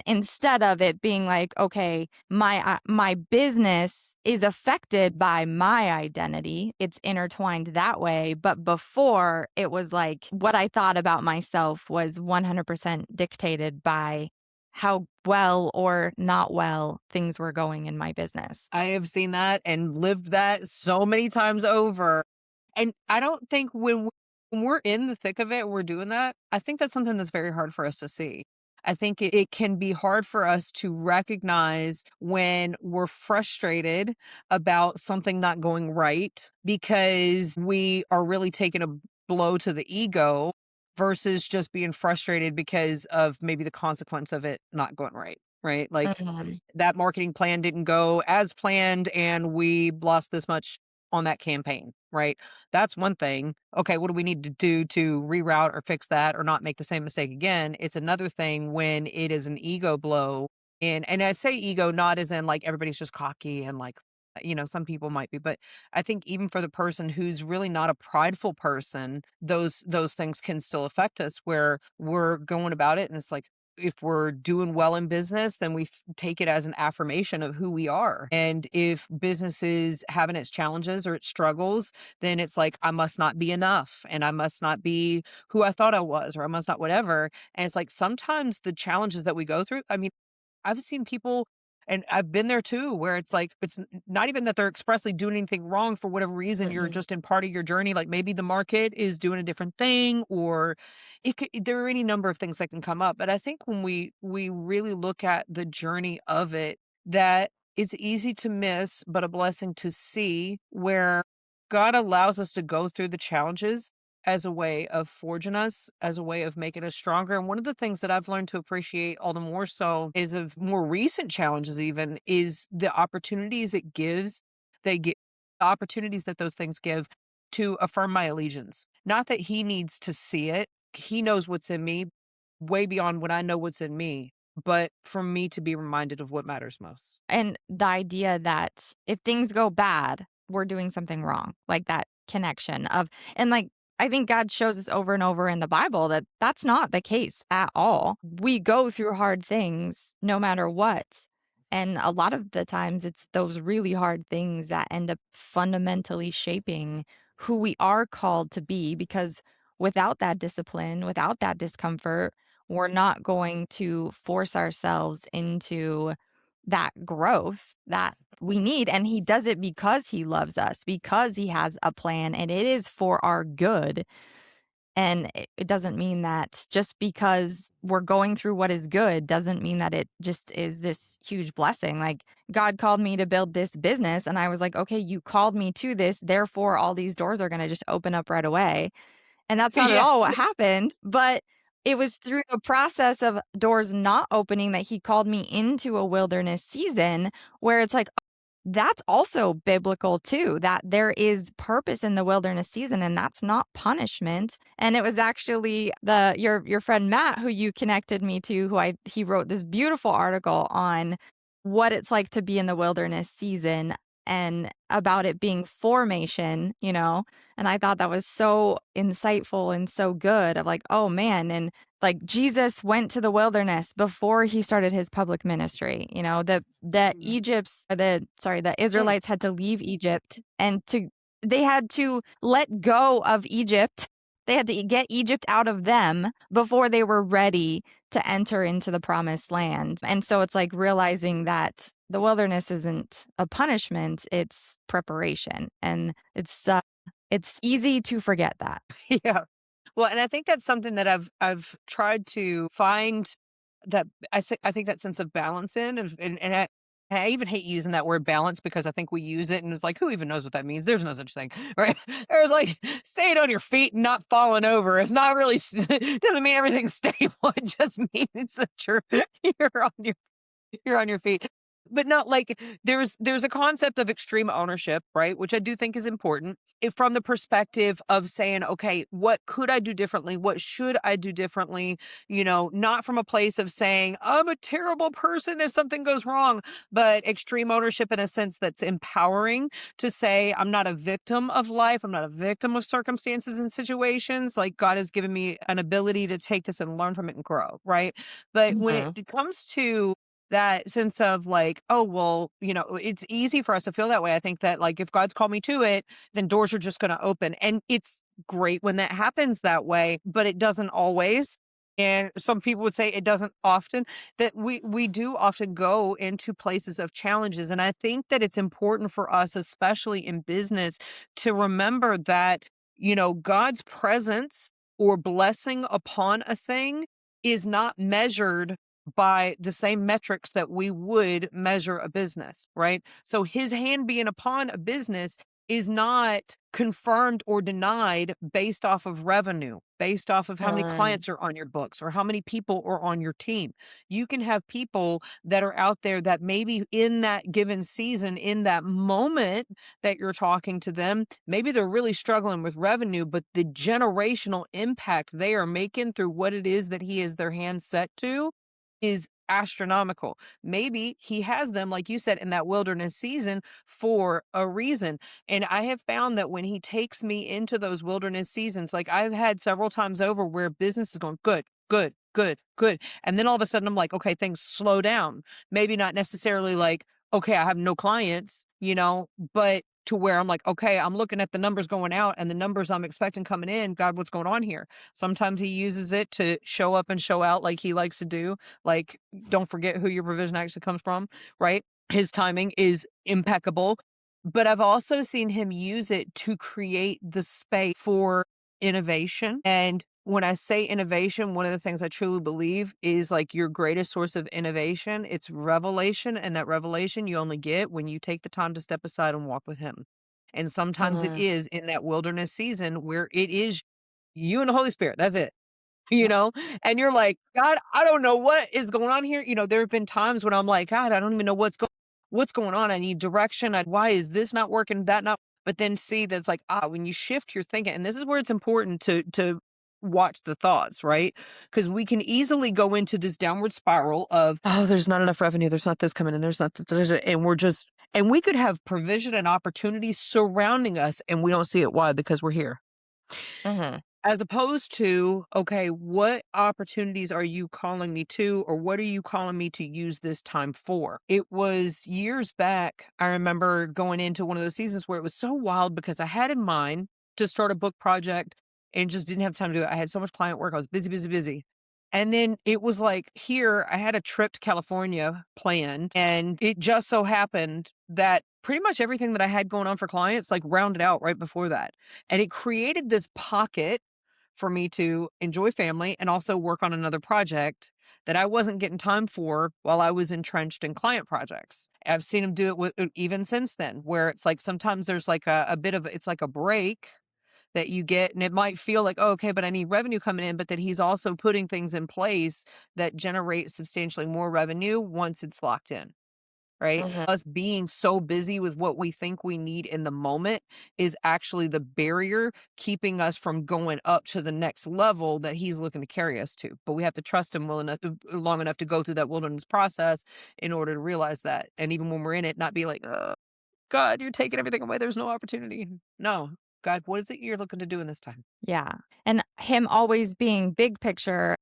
instead of it being like, "Okay, my business is affected by my identity, it's intertwined that way," but before, it was like, what I thought about myself was 100% dictated by how well or not well things were going in my business. I have seen that and lived that so many times over. And I don't think when we're in the thick of it, we're doing that. I think that's something that's very hard for us to see. I think it can be hard for us to recognize when we're frustrated about something not going right because we are really taking a blow to the ego versus just being frustrated because of maybe the consequence of it not going right. Right. Like Mhm. that marketing plan didn't go as planned and we lost this much on that campaign, right? That's one thing. Okay, what do we need to do to reroute or fix that or not make the same mistake again? It's another thing when it is an ego blow. And I say ego not as in like everybody's just cocky and like some people might be, but I think even for the person who's really not a prideful person, those things can still affect us where we're going about it and it's like if we're doing well in business, then we take it as an affirmation of who we are. And if business is having its challenges or its struggles, then it's like, I must not be enough and I must not be who I thought I was, or I must not whatever. And it's like sometimes the challenges that we go through, I mean, I've seen people and I've been there too, where it's like, not even that they're expressly doing anything wrong for whatever reason. You're Mhm. just in part of your journey. Like maybe the market is doing a different thing, or there are any number of things that can come up. But I think when we really look at the journey of it, that it's easy to miss, but a blessing to see where God allows us to go through the challenges as a way of forging us, as a way of making us stronger. And one of the things that I've learned to appreciate all the more so is of more recent challenges, even is the opportunities it gives. They get the opportunities that those things give to affirm my allegiance. Not that he needs to see it, he knows what's in me way beyond what I know what's in me, but for me to be reminded of what matters most. And the idea that if things go bad, we're doing something wrong, like that connection of, and like, I think God shows us over and over in the Bible that that's not the case at all. We go through hard things no matter what. And a lot of the times it's those really hard things that end up fundamentally shaping who we are called to be, because without that discipline, without that discomfort, we're not going to force ourselves into that growth that we need. And he does it because he loves us, because he has a plan and it is for our good. And it doesn't mean that just because we're going through what is good doesn't mean that it just is this huge blessing. Like, God called me to build this business and I was like, okay, you called me to this, therefore all these doors are going to just open up right away. And that's not at Yeah. all what happened, but it was through the process of doors not opening that he called me into a wilderness season where it's like, that's also biblical too, that there is purpose in the wilderness season and that's not punishment. And it was actually your friend Matt who you connected me to, he wrote this beautiful article on what it's like to be in the wilderness season and about it being formation, and I thought that was so insightful and so good of like, oh man, and like Jesus went to the wilderness before he started his public ministry. Mhm. The Mm. Israelites had to leave Egypt and they had to let go of Egypt. They had to get Egypt out of them before they were ready to enter into the promised land. And so it's like realizing that the wilderness isn't a punishment, it's preparation. And it's easy to forget that. Yeah. Well, and I think that's something that I've tried to find that I think that sense of balance in and I even hate using that word balance because I think we use it and it's like who even knows what that means? There's no such thing, right? There's like staying on your feet and not falling over. It's not really it doesn't mean everything's stable. It just means that you're on your feet. But not like there's a concept of extreme ownership, right? Which I do think is important. If from the perspective of saying, okay, what could I do differently? What should I do differently? Not from a place of saying, I'm a terrible person if something goes wrong, but extreme ownership in a sense that's empowering to say, I'm not a victim of life. I'm not a victim of circumstances and situations. Like God has given me an ability to take this and learn from it and grow, right? But when Mhm. it comes to that sense of like, oh, well, it's easy for us to feel that way. I think that like if God's called me to it, then doors are just going to open. And it's great when that happens that way, but it doesn't always. And some people would say it doesn't often, that we do often go into places of challenges. And I think that it's important for us, especially in business, to remember that, God's presence or blessing upon a thing is not measured by the same metrics that we would measure a business, right? So his hand being upon a business is not confirmed or denied based off of revenue, based off of how many Mm. clients are on your books or how many people are on your team. You can have people that are out there that maybe in that given season, in that moment that you're talking to them, maybe they're really struggling with revenue, but the generational impact they are making through what it is that he is their hand set to is astronomical. Maybe he has them, like you said, in that wilderness season for a reason. And I have found that when he takes me into those wilderness seasons, like I've had several times over where business is going good, good, good, good. And then all of a sudden I'm like, okay, things slow down. Maybe not necessarily like, okay, I have no clients, but to where I'm like, okay, I'm looking at the numbers going out and the numbers I'm expecting coming in. God, what's going on here? Sometimes he uses it to show up and show out like he likes to do. Like, don't forget who your provision actually comes from, right? His timing is impeccable. But I've also seen him use it to create the space for innovation. And when I say innovation, one of the things I truly believe is like your greatest source of innovation, it's revelation. And that revelation you only get when you take the time to step aside and walk with him. And sometimes it Mhm. is in that wilderness season where it is you and the Holy Spirit. That's it. You know, and you're like, God, I don't know what is going on here. There have been times when I'm like, God, I don't even know what's going on. I need direction. Why is this not working? That not. But then see that's like, when you shift your thinking, and this is where it's important to watch the thoughts, right? Because we can easily go into this downward spiral of, oh, there's not enough revenue. There's not this coming in. There's not, and and we could have provision and opportunities surrounding us, and we don't see it. Why? Because we're here. Mhm. As opposed to, okay, what opportunities are you calling me to, or what are you calling me to use this time for? It was years back. I remember going into one of those seasons where it was so wild because I had in mind to start a book project and just didn't have time to do it. I had so much client work. I was busy, busy, busy. And then it was like here, I had a trip to California planned, and it just so happened that pretty much everything that I had going on for clients like rounded out right before that. And it created this pocket for me to enjoy family and also work on another project that I wasn't getting time for while I was entrenched in client projects. I've seen him do it even since then, where it's like sometimes there's like a bit of it's like a break that you get, and it might feel like, oh, okay, but I need revenue coming in, but that he's also putting things in place that generate substantially more revenue once it's locked in. Right? Mhm. Us being so busy with what we think we need in the moment is actually the barrier keeping us from going up to the next level that he's looking to carry us to. But we have to trust him long enough to go through that wilderness process in order to realize that. And even when we're in it, not be like, oh, God, you're taking everything away. There's no opportunity. No, God, what is it you're looking to do in this time? Yeah. And him always being big picture,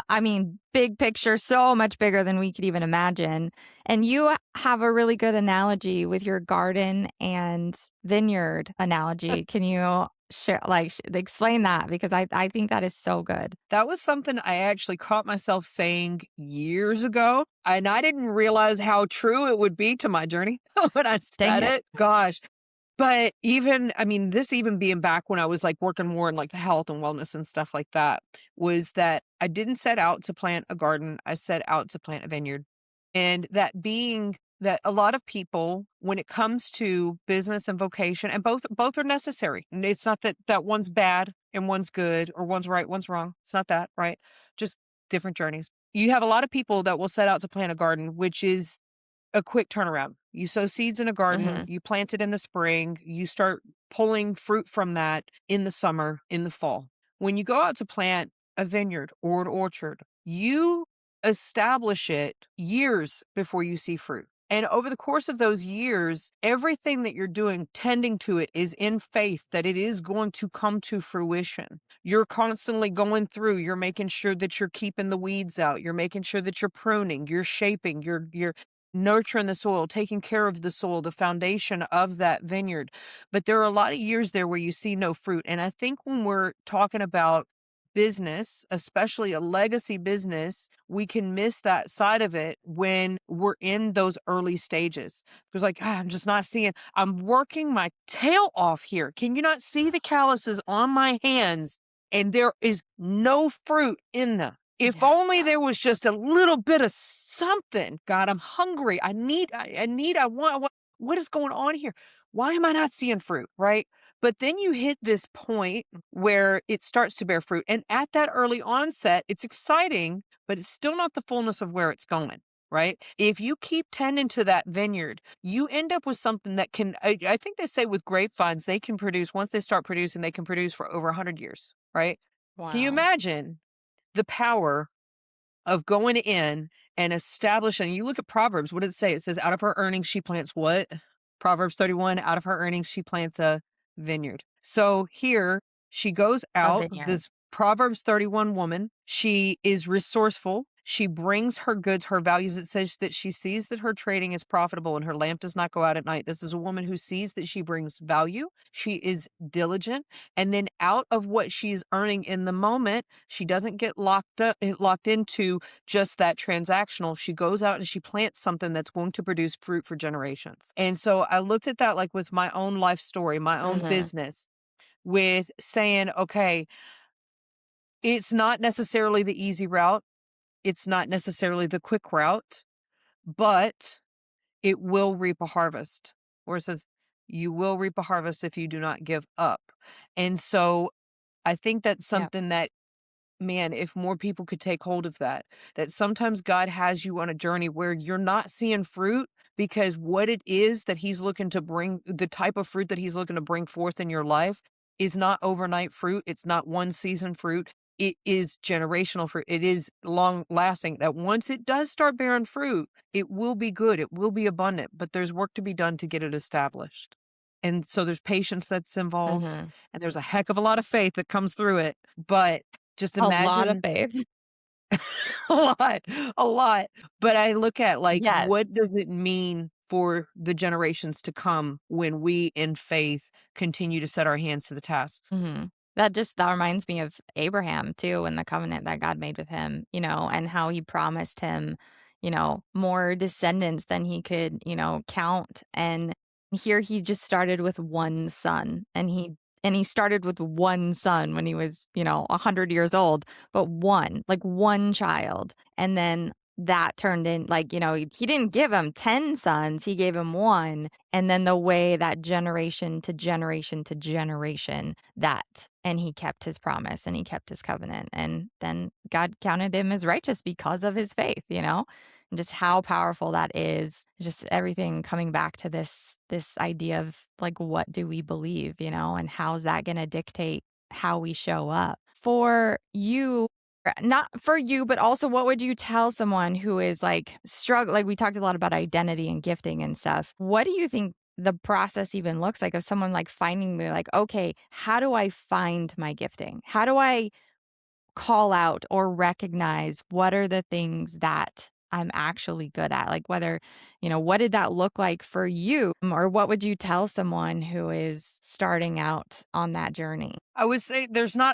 I mean, big picture, so much bigger than we could even imagine. And you have a really good analogy with your garden and vineyard analogy. Can you share, like, explain that? Because I think that is so good. That was something I actually caught myself saying years ago, and I didn't realize how true it would be to my journey when I Dang said it. it. Gosh. But even, I mean, this even being back when I was like working more in like the health and wellness and stuff like that, was that I didn't set out to plant a garden. I set out to plant a vineyard. And that being that a lot of people, when it comes to business and vocation, and both are necessary. And it's not that one's bad and one's good, or one's right, one's wrong. It's not that, right? Just different journeys. You have a lot of people that will set out to plant a garden, which is a quick turnaround. You sow seeds in a garden, Mhm. you plant it in the spring, you start pulling fruit from that in the summer, in the fall. When you go out to plant a vineyard or an orchard, you establish it years before you see fruit. And over the course of those years, everything that you're doing, tending to it, is in faith that it is going to come to fruition. You're constantly going through, you're making sure that you're keeping the weeds out, you're making sure that you're pruning, you're shaping, you're nurturing the soil, taking care of the soil, the foundation of that vineyard. But there are a lot of years there where you see no fruit. And I think when we're talking about business, especially a legacy business, we can miss that side of it when we're in those early stages. Because, like, I'm just not seeing, I'm working my tail off here. Can you not see the calluses on my hands? And there is no fruit in them. If Yeah. only there was just a little bit of something. God, I'm hungry. I want, what is going on here? Why am I not seeing fruit? Right. But then you hit this point where it starts to bear fruit. And at that early onset, it's exciting, but it's still not the fullness of where it's going. Right. If you keep tending to that vineyard, you end up with something that can, I think they say with grapevines, they can produce, once they start producing, they can produce for over 100 years. Right. Can you Wow. imagine the power of going in and establishing? You look at Proverbs, what does it say? It says, out of her earnings, she plants what? Proverbs 31, out of her earnings, she plants a vineyard. So here she goes A out, vineyard. this Proverbs 31 woman, she is resourceful. She brings her goods, her values. It says that she sees that her trading is profitable and her lamp does not go out at night. This is a woman who sees that she brings value. She is diligent. And then out of what she's earning in the moment, she doesn't get locked into just that transactional. She goes out and she plants something that's going to produce fruit for generations. And so I looked at that like with my own life story, my own Mhm. business, with saying, okay, it's not necessarily the easy route. It's not necessarily the quick route, but it will reap a harvest. Or it says, you will reap a harvest if you do not give up. And so I think that's Yep. something that, man, if more people could take hold of that, that sometimes God has you on a journey where you're not seeing fruit because what it is that he's looking to bring, the type of fruit that he's looking to bring forth in your life is not overnight fruit. It's not one season fruit. It is generational fruit. It is long lasting, that once it does start bearing fruit, it will be good. It will be abundant, but there's work to be done to get it established. And so there's patience that's involved, Mhm. and there's a heck of a lot of faith that comes through it. But just A lot of imagine faith. a lot, a lot. But I look at, like, Yes. what does it mean for the generations to come when we in faith continue to set our hands to the task? Mhm. That reminds me of Abraham too and the covenant that God made with him, and how he promised him, more descendants than he could, count. And here he just started with one son and he started with one son when he was, 100 years old, but one, like one child. And then that turned in like, he didn't give him 10 sons, he gave him one. And then the way that generation to generation to generation that and he kept his promise and he kept his covenant. And then God counted him as righteous because of his faith, and just how powerful that is. Just everything coming back to this idea of like what do we believe, and how's that gonna dictate how we show up. For you, not for you, but also what would you tell someone who is like struggle like we talked a lot about identity and gifting and stuff. What do you think the process even looks like of someone like finding me like, okay, how do I find my gifting? How do I call out or recognize what are the things that I'm actually good at? Like whether, what did that look like for you? Or what would you tell someone who is starting out on that journey? I would say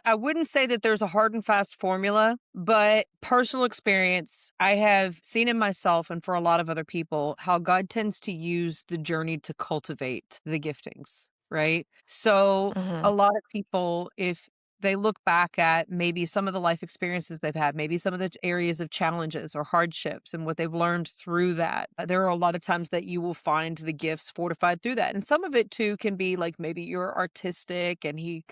I wouldn't say that there's a hard and fast formula, but personal experience, I have seen in myself and for a lot of other people how God tends to use the journey to cultivate the giftings, right? So Mhm. a lot of people, if they look back at maybe some of the life experiences they've had, maybe some of the areas of challenges or hardships and what they've learned through that. There are a lot of times that you will find the gifts fortified through that. And some of it too can be like maybe you're artistic and he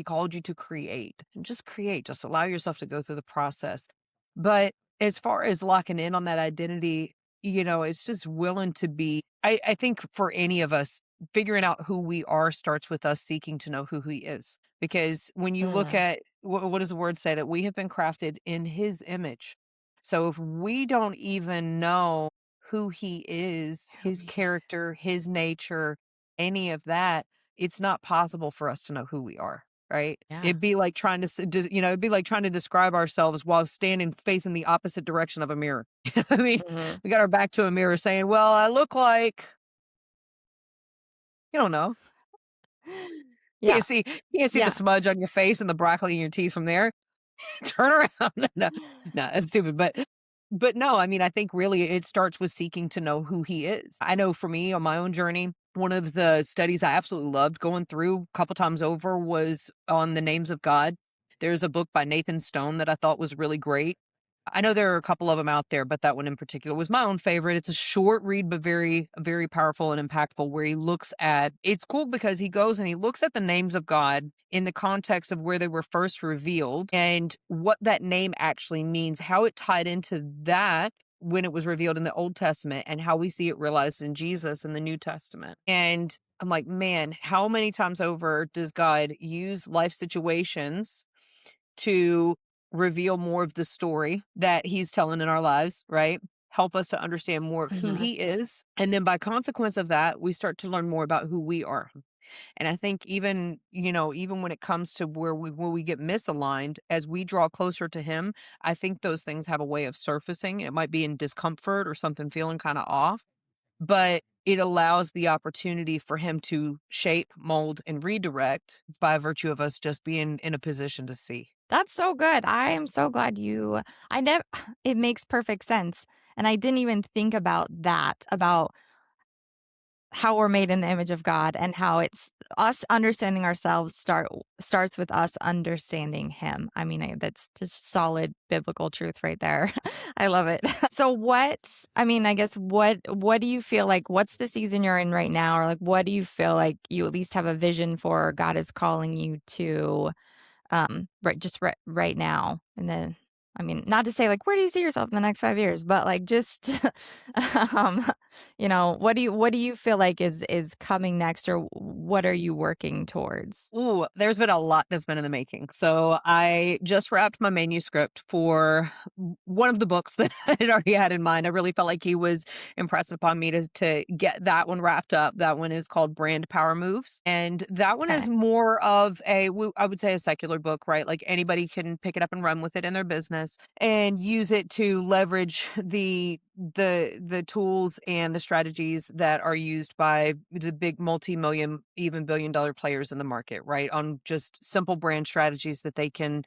called you to create. And just create, just allow yourself to go through the process. But as far as locking in on that identity, it's just willing to be I think for any of us, figuring out who we are starts with us seeking to know who he is. Because when you look Mm, at what does the word say? That we have been crafted in his image. So if we don't even know who he is, who his he character, his nature, any of that, it's not possible for us to know who we are, right? Yeah. It'd be like trying to, it'd be like trying to describe ourselves while standing facing the opposite direction of a mirror. I mean, Mhm. we got our back to a mirror saying, well, I look like, you don't know. Yeah. You can't see the Yeah. smudge on your face and the broccoli in your teeth from there. Turn around. No, no, that's stupid. But no, I mean, I think really it starts with seeking to know who he is. I know for me on my own journey, one of the studies I absolutely loved going through a couple times over was on the names of God. There's a book by Nathan Stone that I thought was really great. I know there are a couple of them out there, but that one in particular was my own favorite. It's a short read, but very, very powerful and impactful, where he looks at it's cool because he goes and he looks at the names of God in the context of where they were first revealed and what that name actually means, how it tied into that when it was revealed in the Old Testament and how we see it realized in Jesus in the New Testament. And I'm like, man, how many times over does God use life situations to reveal more of the story that he's telling in our lives, right? Help us to understand more of who Mhm. he is. And then by consequence of that, we start to learn more about who we are. And I think even, even when it comes to where we get misaligned, as we draw closer to him, I think those things have a way of surfacing. It might be in discomfort or something feeling kind of off, but it allows the opportunity for him to shape, mold, and redirect by virtue of us just being in a position to see. That's so good. I am so glad you I never it makes perfect sense, and I didn't even think about that, about how we're made in the image of God and how it's us understanding ourselves starts with us understanding him. I mean, that's just solid biblical truth right there. I love it. So I mean, I guess what do you feel like what's the season you're in right now, or like what do you feel like you at least have a vision for, or God is calling you to right now? And then I mean, not to say like where do you see yourself in the next 5 years, but like just um what do you feel like is coming next, or what are you working towards? Ooh, there's been a lot that's been in the making. So I just wrapped my manuscript for one of the books that I had already had in mind. I really felt like he was impressed upon me to get that one wrapped up. That one is called Brand Power Moves. And that one Okay. is more of I would say a secular book, right? Like anybody can pick it up and run with it in their business and use it to leverage the tools and the strategies that are used by the big multi-million, even billion-dollar players in the market, right? On just simple brand strategies that they can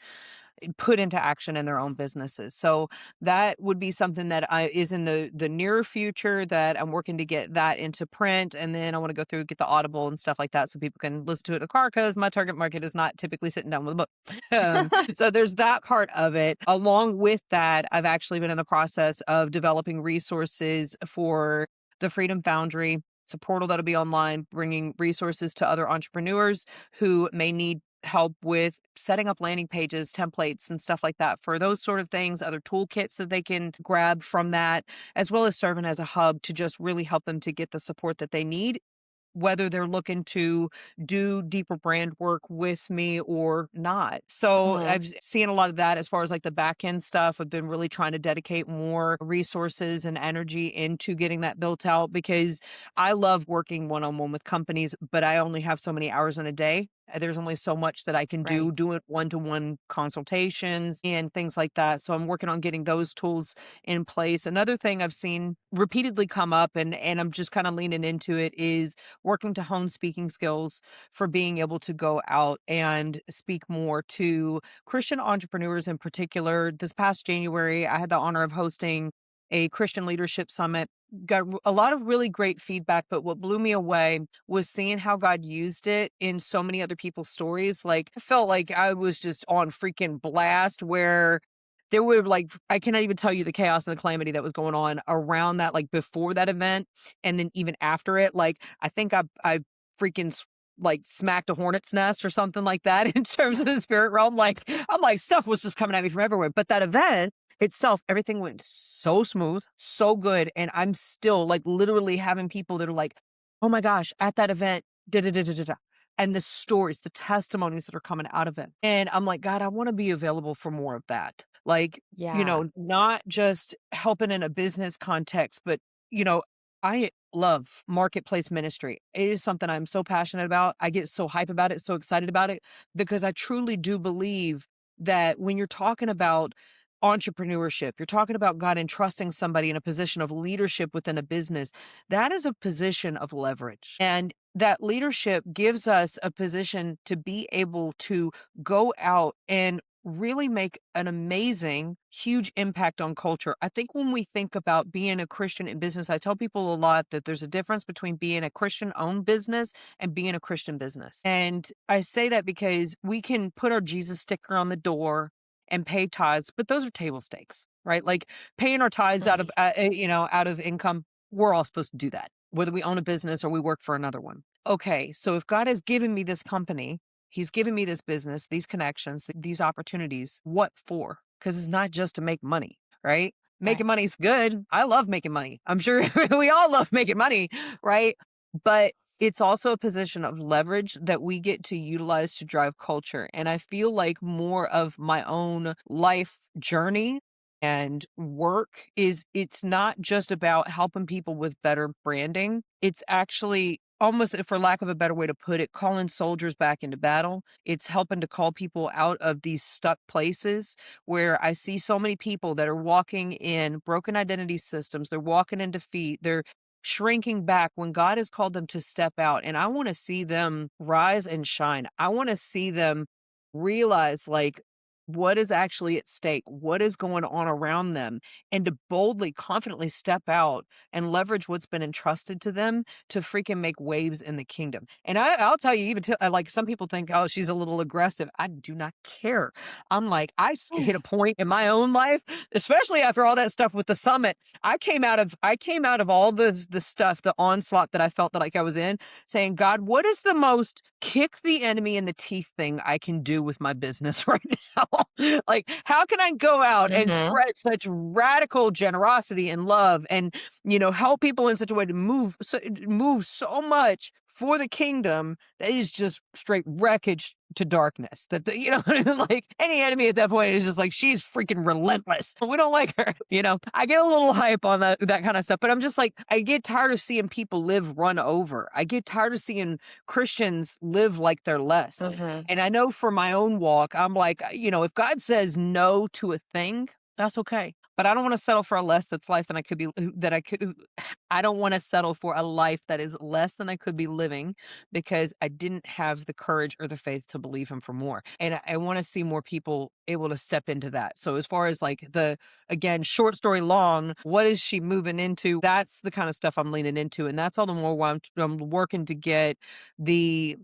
put into action in their own businesses. So that would be something that I is in the near future that I'm working to get that into print, and then I want to go through get the Audible and stuff like that so people can listen to it in a car because my target market is not typically sitting down with a book. So there's that part of it. Along with that, I've actually been in the process of developing resources for the Freedom Foundry. It's a portal that'll be online, bringing resources to other entrepreneurs who may need help with setting up landing pages, templates, and stuff like that for those sort of things, other toolkits that they can grab from that, as well as serving as a hub to just really help them to get the support that they need, whether they're looking to do deeper brand work with me or not. So Mhm. I've seen a lot of that as far as like the back end stuff. I've been really trying to dedicate more resources and energy into getting that built out because I love working one on one with companies, but I only have so many hours in a day. There's only so much that I can do Right. doing one to one consultations and things like that. So I'm working on getting those tools in place. Another thing I've seen repeatedly come up and I'm just kind of leaning into it is working to hone speaking skills for being able to go out and speak more to Christian entrepreneurs in particular. This past January, I had the honor of hosting a Christian leadership summit. Got a lot of really great feedback, but what blew me away was seeing how God used it in so many other people's stories. Like, I felt like I was just on freaking blast where there were like, I cannot even tell you the chaos and the calamity that was going on around that, like before that event. And then even after it, like, I think I freaking like smacked a hornet's nest or something like that in terms of the spirit realm. Like, I'm like, stuff was just coming at me from everywhere. But that event, itself, everything went so smooth, so good, and I'm still, like, literally having people that are like, "Oh my gosh, at that event, da da da da da da," and the stories, the testimonies that are coming out of it, and I'm like, "God, I wanna be available for more of that." Like, Yeah. not just helping in a business context, but, you know, I love marketplace ministry. It is something I'm so passionate about. I get so hype about it, so excited about it, because I truly do believe that when you're talking about entrepreneurship, you're talking about God entrusting somebody in a position of leadership within a business, that is a position of leverage. And that leadership gives us a position to be able to go out and really make an amazing, huge impact on culture. I think when we think about being a Christian in business, I tell people a lot that there's a difference between being a Christian owned business and being a Christian business. And I say that because we can put our Jesus sticker on the door and pay tithes, but those are table stakes, right? Like paying our tithes out of, out of income, we're all supposed to do that, whether we own a business or we work for another one. Okay, so if God has given me this company, He's given me this business, these connections, these opportunities, what for? Because it's not just to make money, right? Right. Making money's good. I love making money. I'm sure we all love making money, right? But it's also a position of leverage that we get to utilize to drive culture. And I feel like more of my own life journey and work is it's not just about helping people with better branding. It's actually almost, for lack of a better way to put it, calling soldiers back into battle. It's helping to call people out of these stuck places where I see so many people that are walking in broken identity systems. They're walking in defeat. They're shrinking back when God has called them to step out. And I want to see them rise and shine. I want to see them realize, like, what is actually at stake, what is going on around them, and to boldly, confidently step out and leverage what's been entrusted to them to freaking make waves in the kingdom. And I'll tell you, even like some people think, oh, she's a little aggressive. I do not care. I'm like, hit a point in my own life, especially after all that stuff with the summit. I came out of all the stuff, the onslaught that I felt that like I was in, saying, God, what is the most kick the enemy in the teeth thing I can do with my business right now? Like, how can I go out and Mhm. spread such radical generosity and love and, help people in such a way to move so much for the kingdom that is just straight wreckage to darkness. That like any enemy at that point is just like she's freaking relentless. We don't like her. I get a little hype on that kind of stuff, but I'm just like I get tired of seeing people live run over. I get tired of seeing Christians live like they're less. Mhm. And I know for my own walk, I'm like, if God says no to a thing, that's okay. But I don't want to settle for a less that's life than I could be that I could I don't want to settle for a life that is less than I could be living because I didn't have the courage or the faith to believe him for more. And I want to see more people able to step into that. So as far as like again, short story long, what is she moving into? That's the kind of stuff I'm leaning into. And that's all the more why I'm working to get the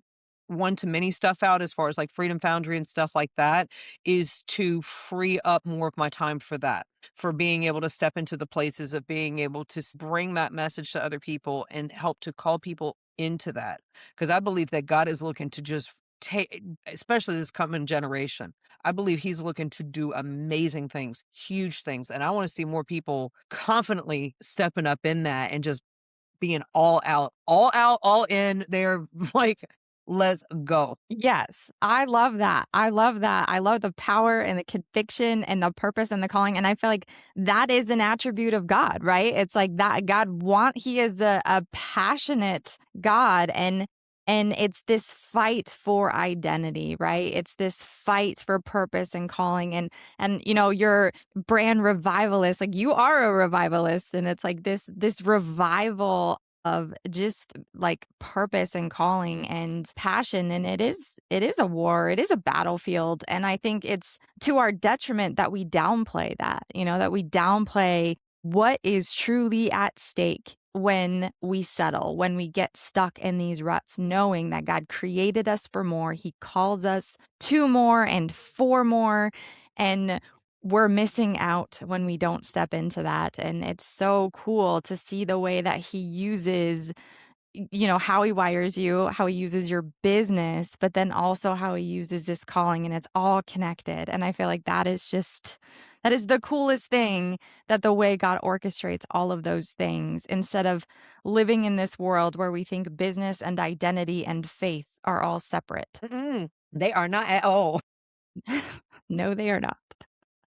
one to many stuff out as far as like Freedom Foundry and stuff like that is to free up more of my time for that, for being able to step into the places of being able to bring that message to other people and help to call people into that. Because I believe that God is looking to just take, especially this coming generation. I believe he's looking to do amazing things, huge things. And I want to see more people confidently stepping up in that and just being all out, all in. They're like, let's go. Yes, I love that. I love that. I love the power and the conviction and the purpose and the calling. And I feel like that is an attribute of God, right? It's like that he is a passionate God, and it's this fight for identity, right? It's this fight for purpose and calling, and you're brand revivalist, like you are a revivalist, and it's like this revival of just like purpose and calling and passion, and it is a war, it is a battlefield, and I think it's to our detriment that we downplay that, that we downplay what is truly at stake when we settle, when we get stuck in these ruts, knowing that God created us for more, he calls us to more and for more, and we're missing out when we don't step into that. And it's so cool to see the way that he uses, how he wires you, how he uses your business, but then also how he uses this calling, and it's all connected. And I feel like that is just That is the coolest thing, that the way God orchestrates all of those things instead of living in this world where we think business and identity and faith are all separate. Mm-mm, they are not at all. No, they are not.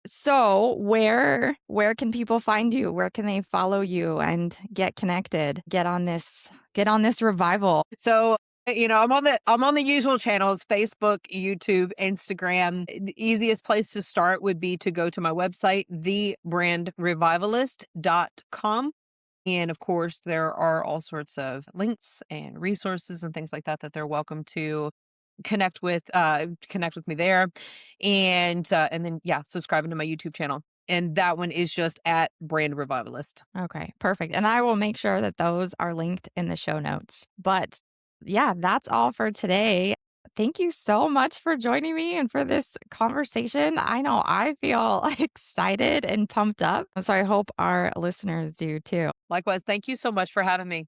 So, where can people find you? Where can they follow you and get connected? Get on this revival. So, I'm on the usual channels, Facebook, YouTube, Instagram. The easiest place to start would be to go to my website, thebrandrevivalist.com. And of course, there are all sorts of links and resources and things like that that they're welcome to connect with me there. And then yeah, subscribing to my YouTube channel. And that one is just at Brand Revivalist. Okay, perfect. And I will make sure that those are linked in the show notes. But yeah, that's all for today. Thank you so much for joining me and for this conversation. I know I feel excited and pumped up. So I hope our listeners do too. Likewise, thank you so much for having me.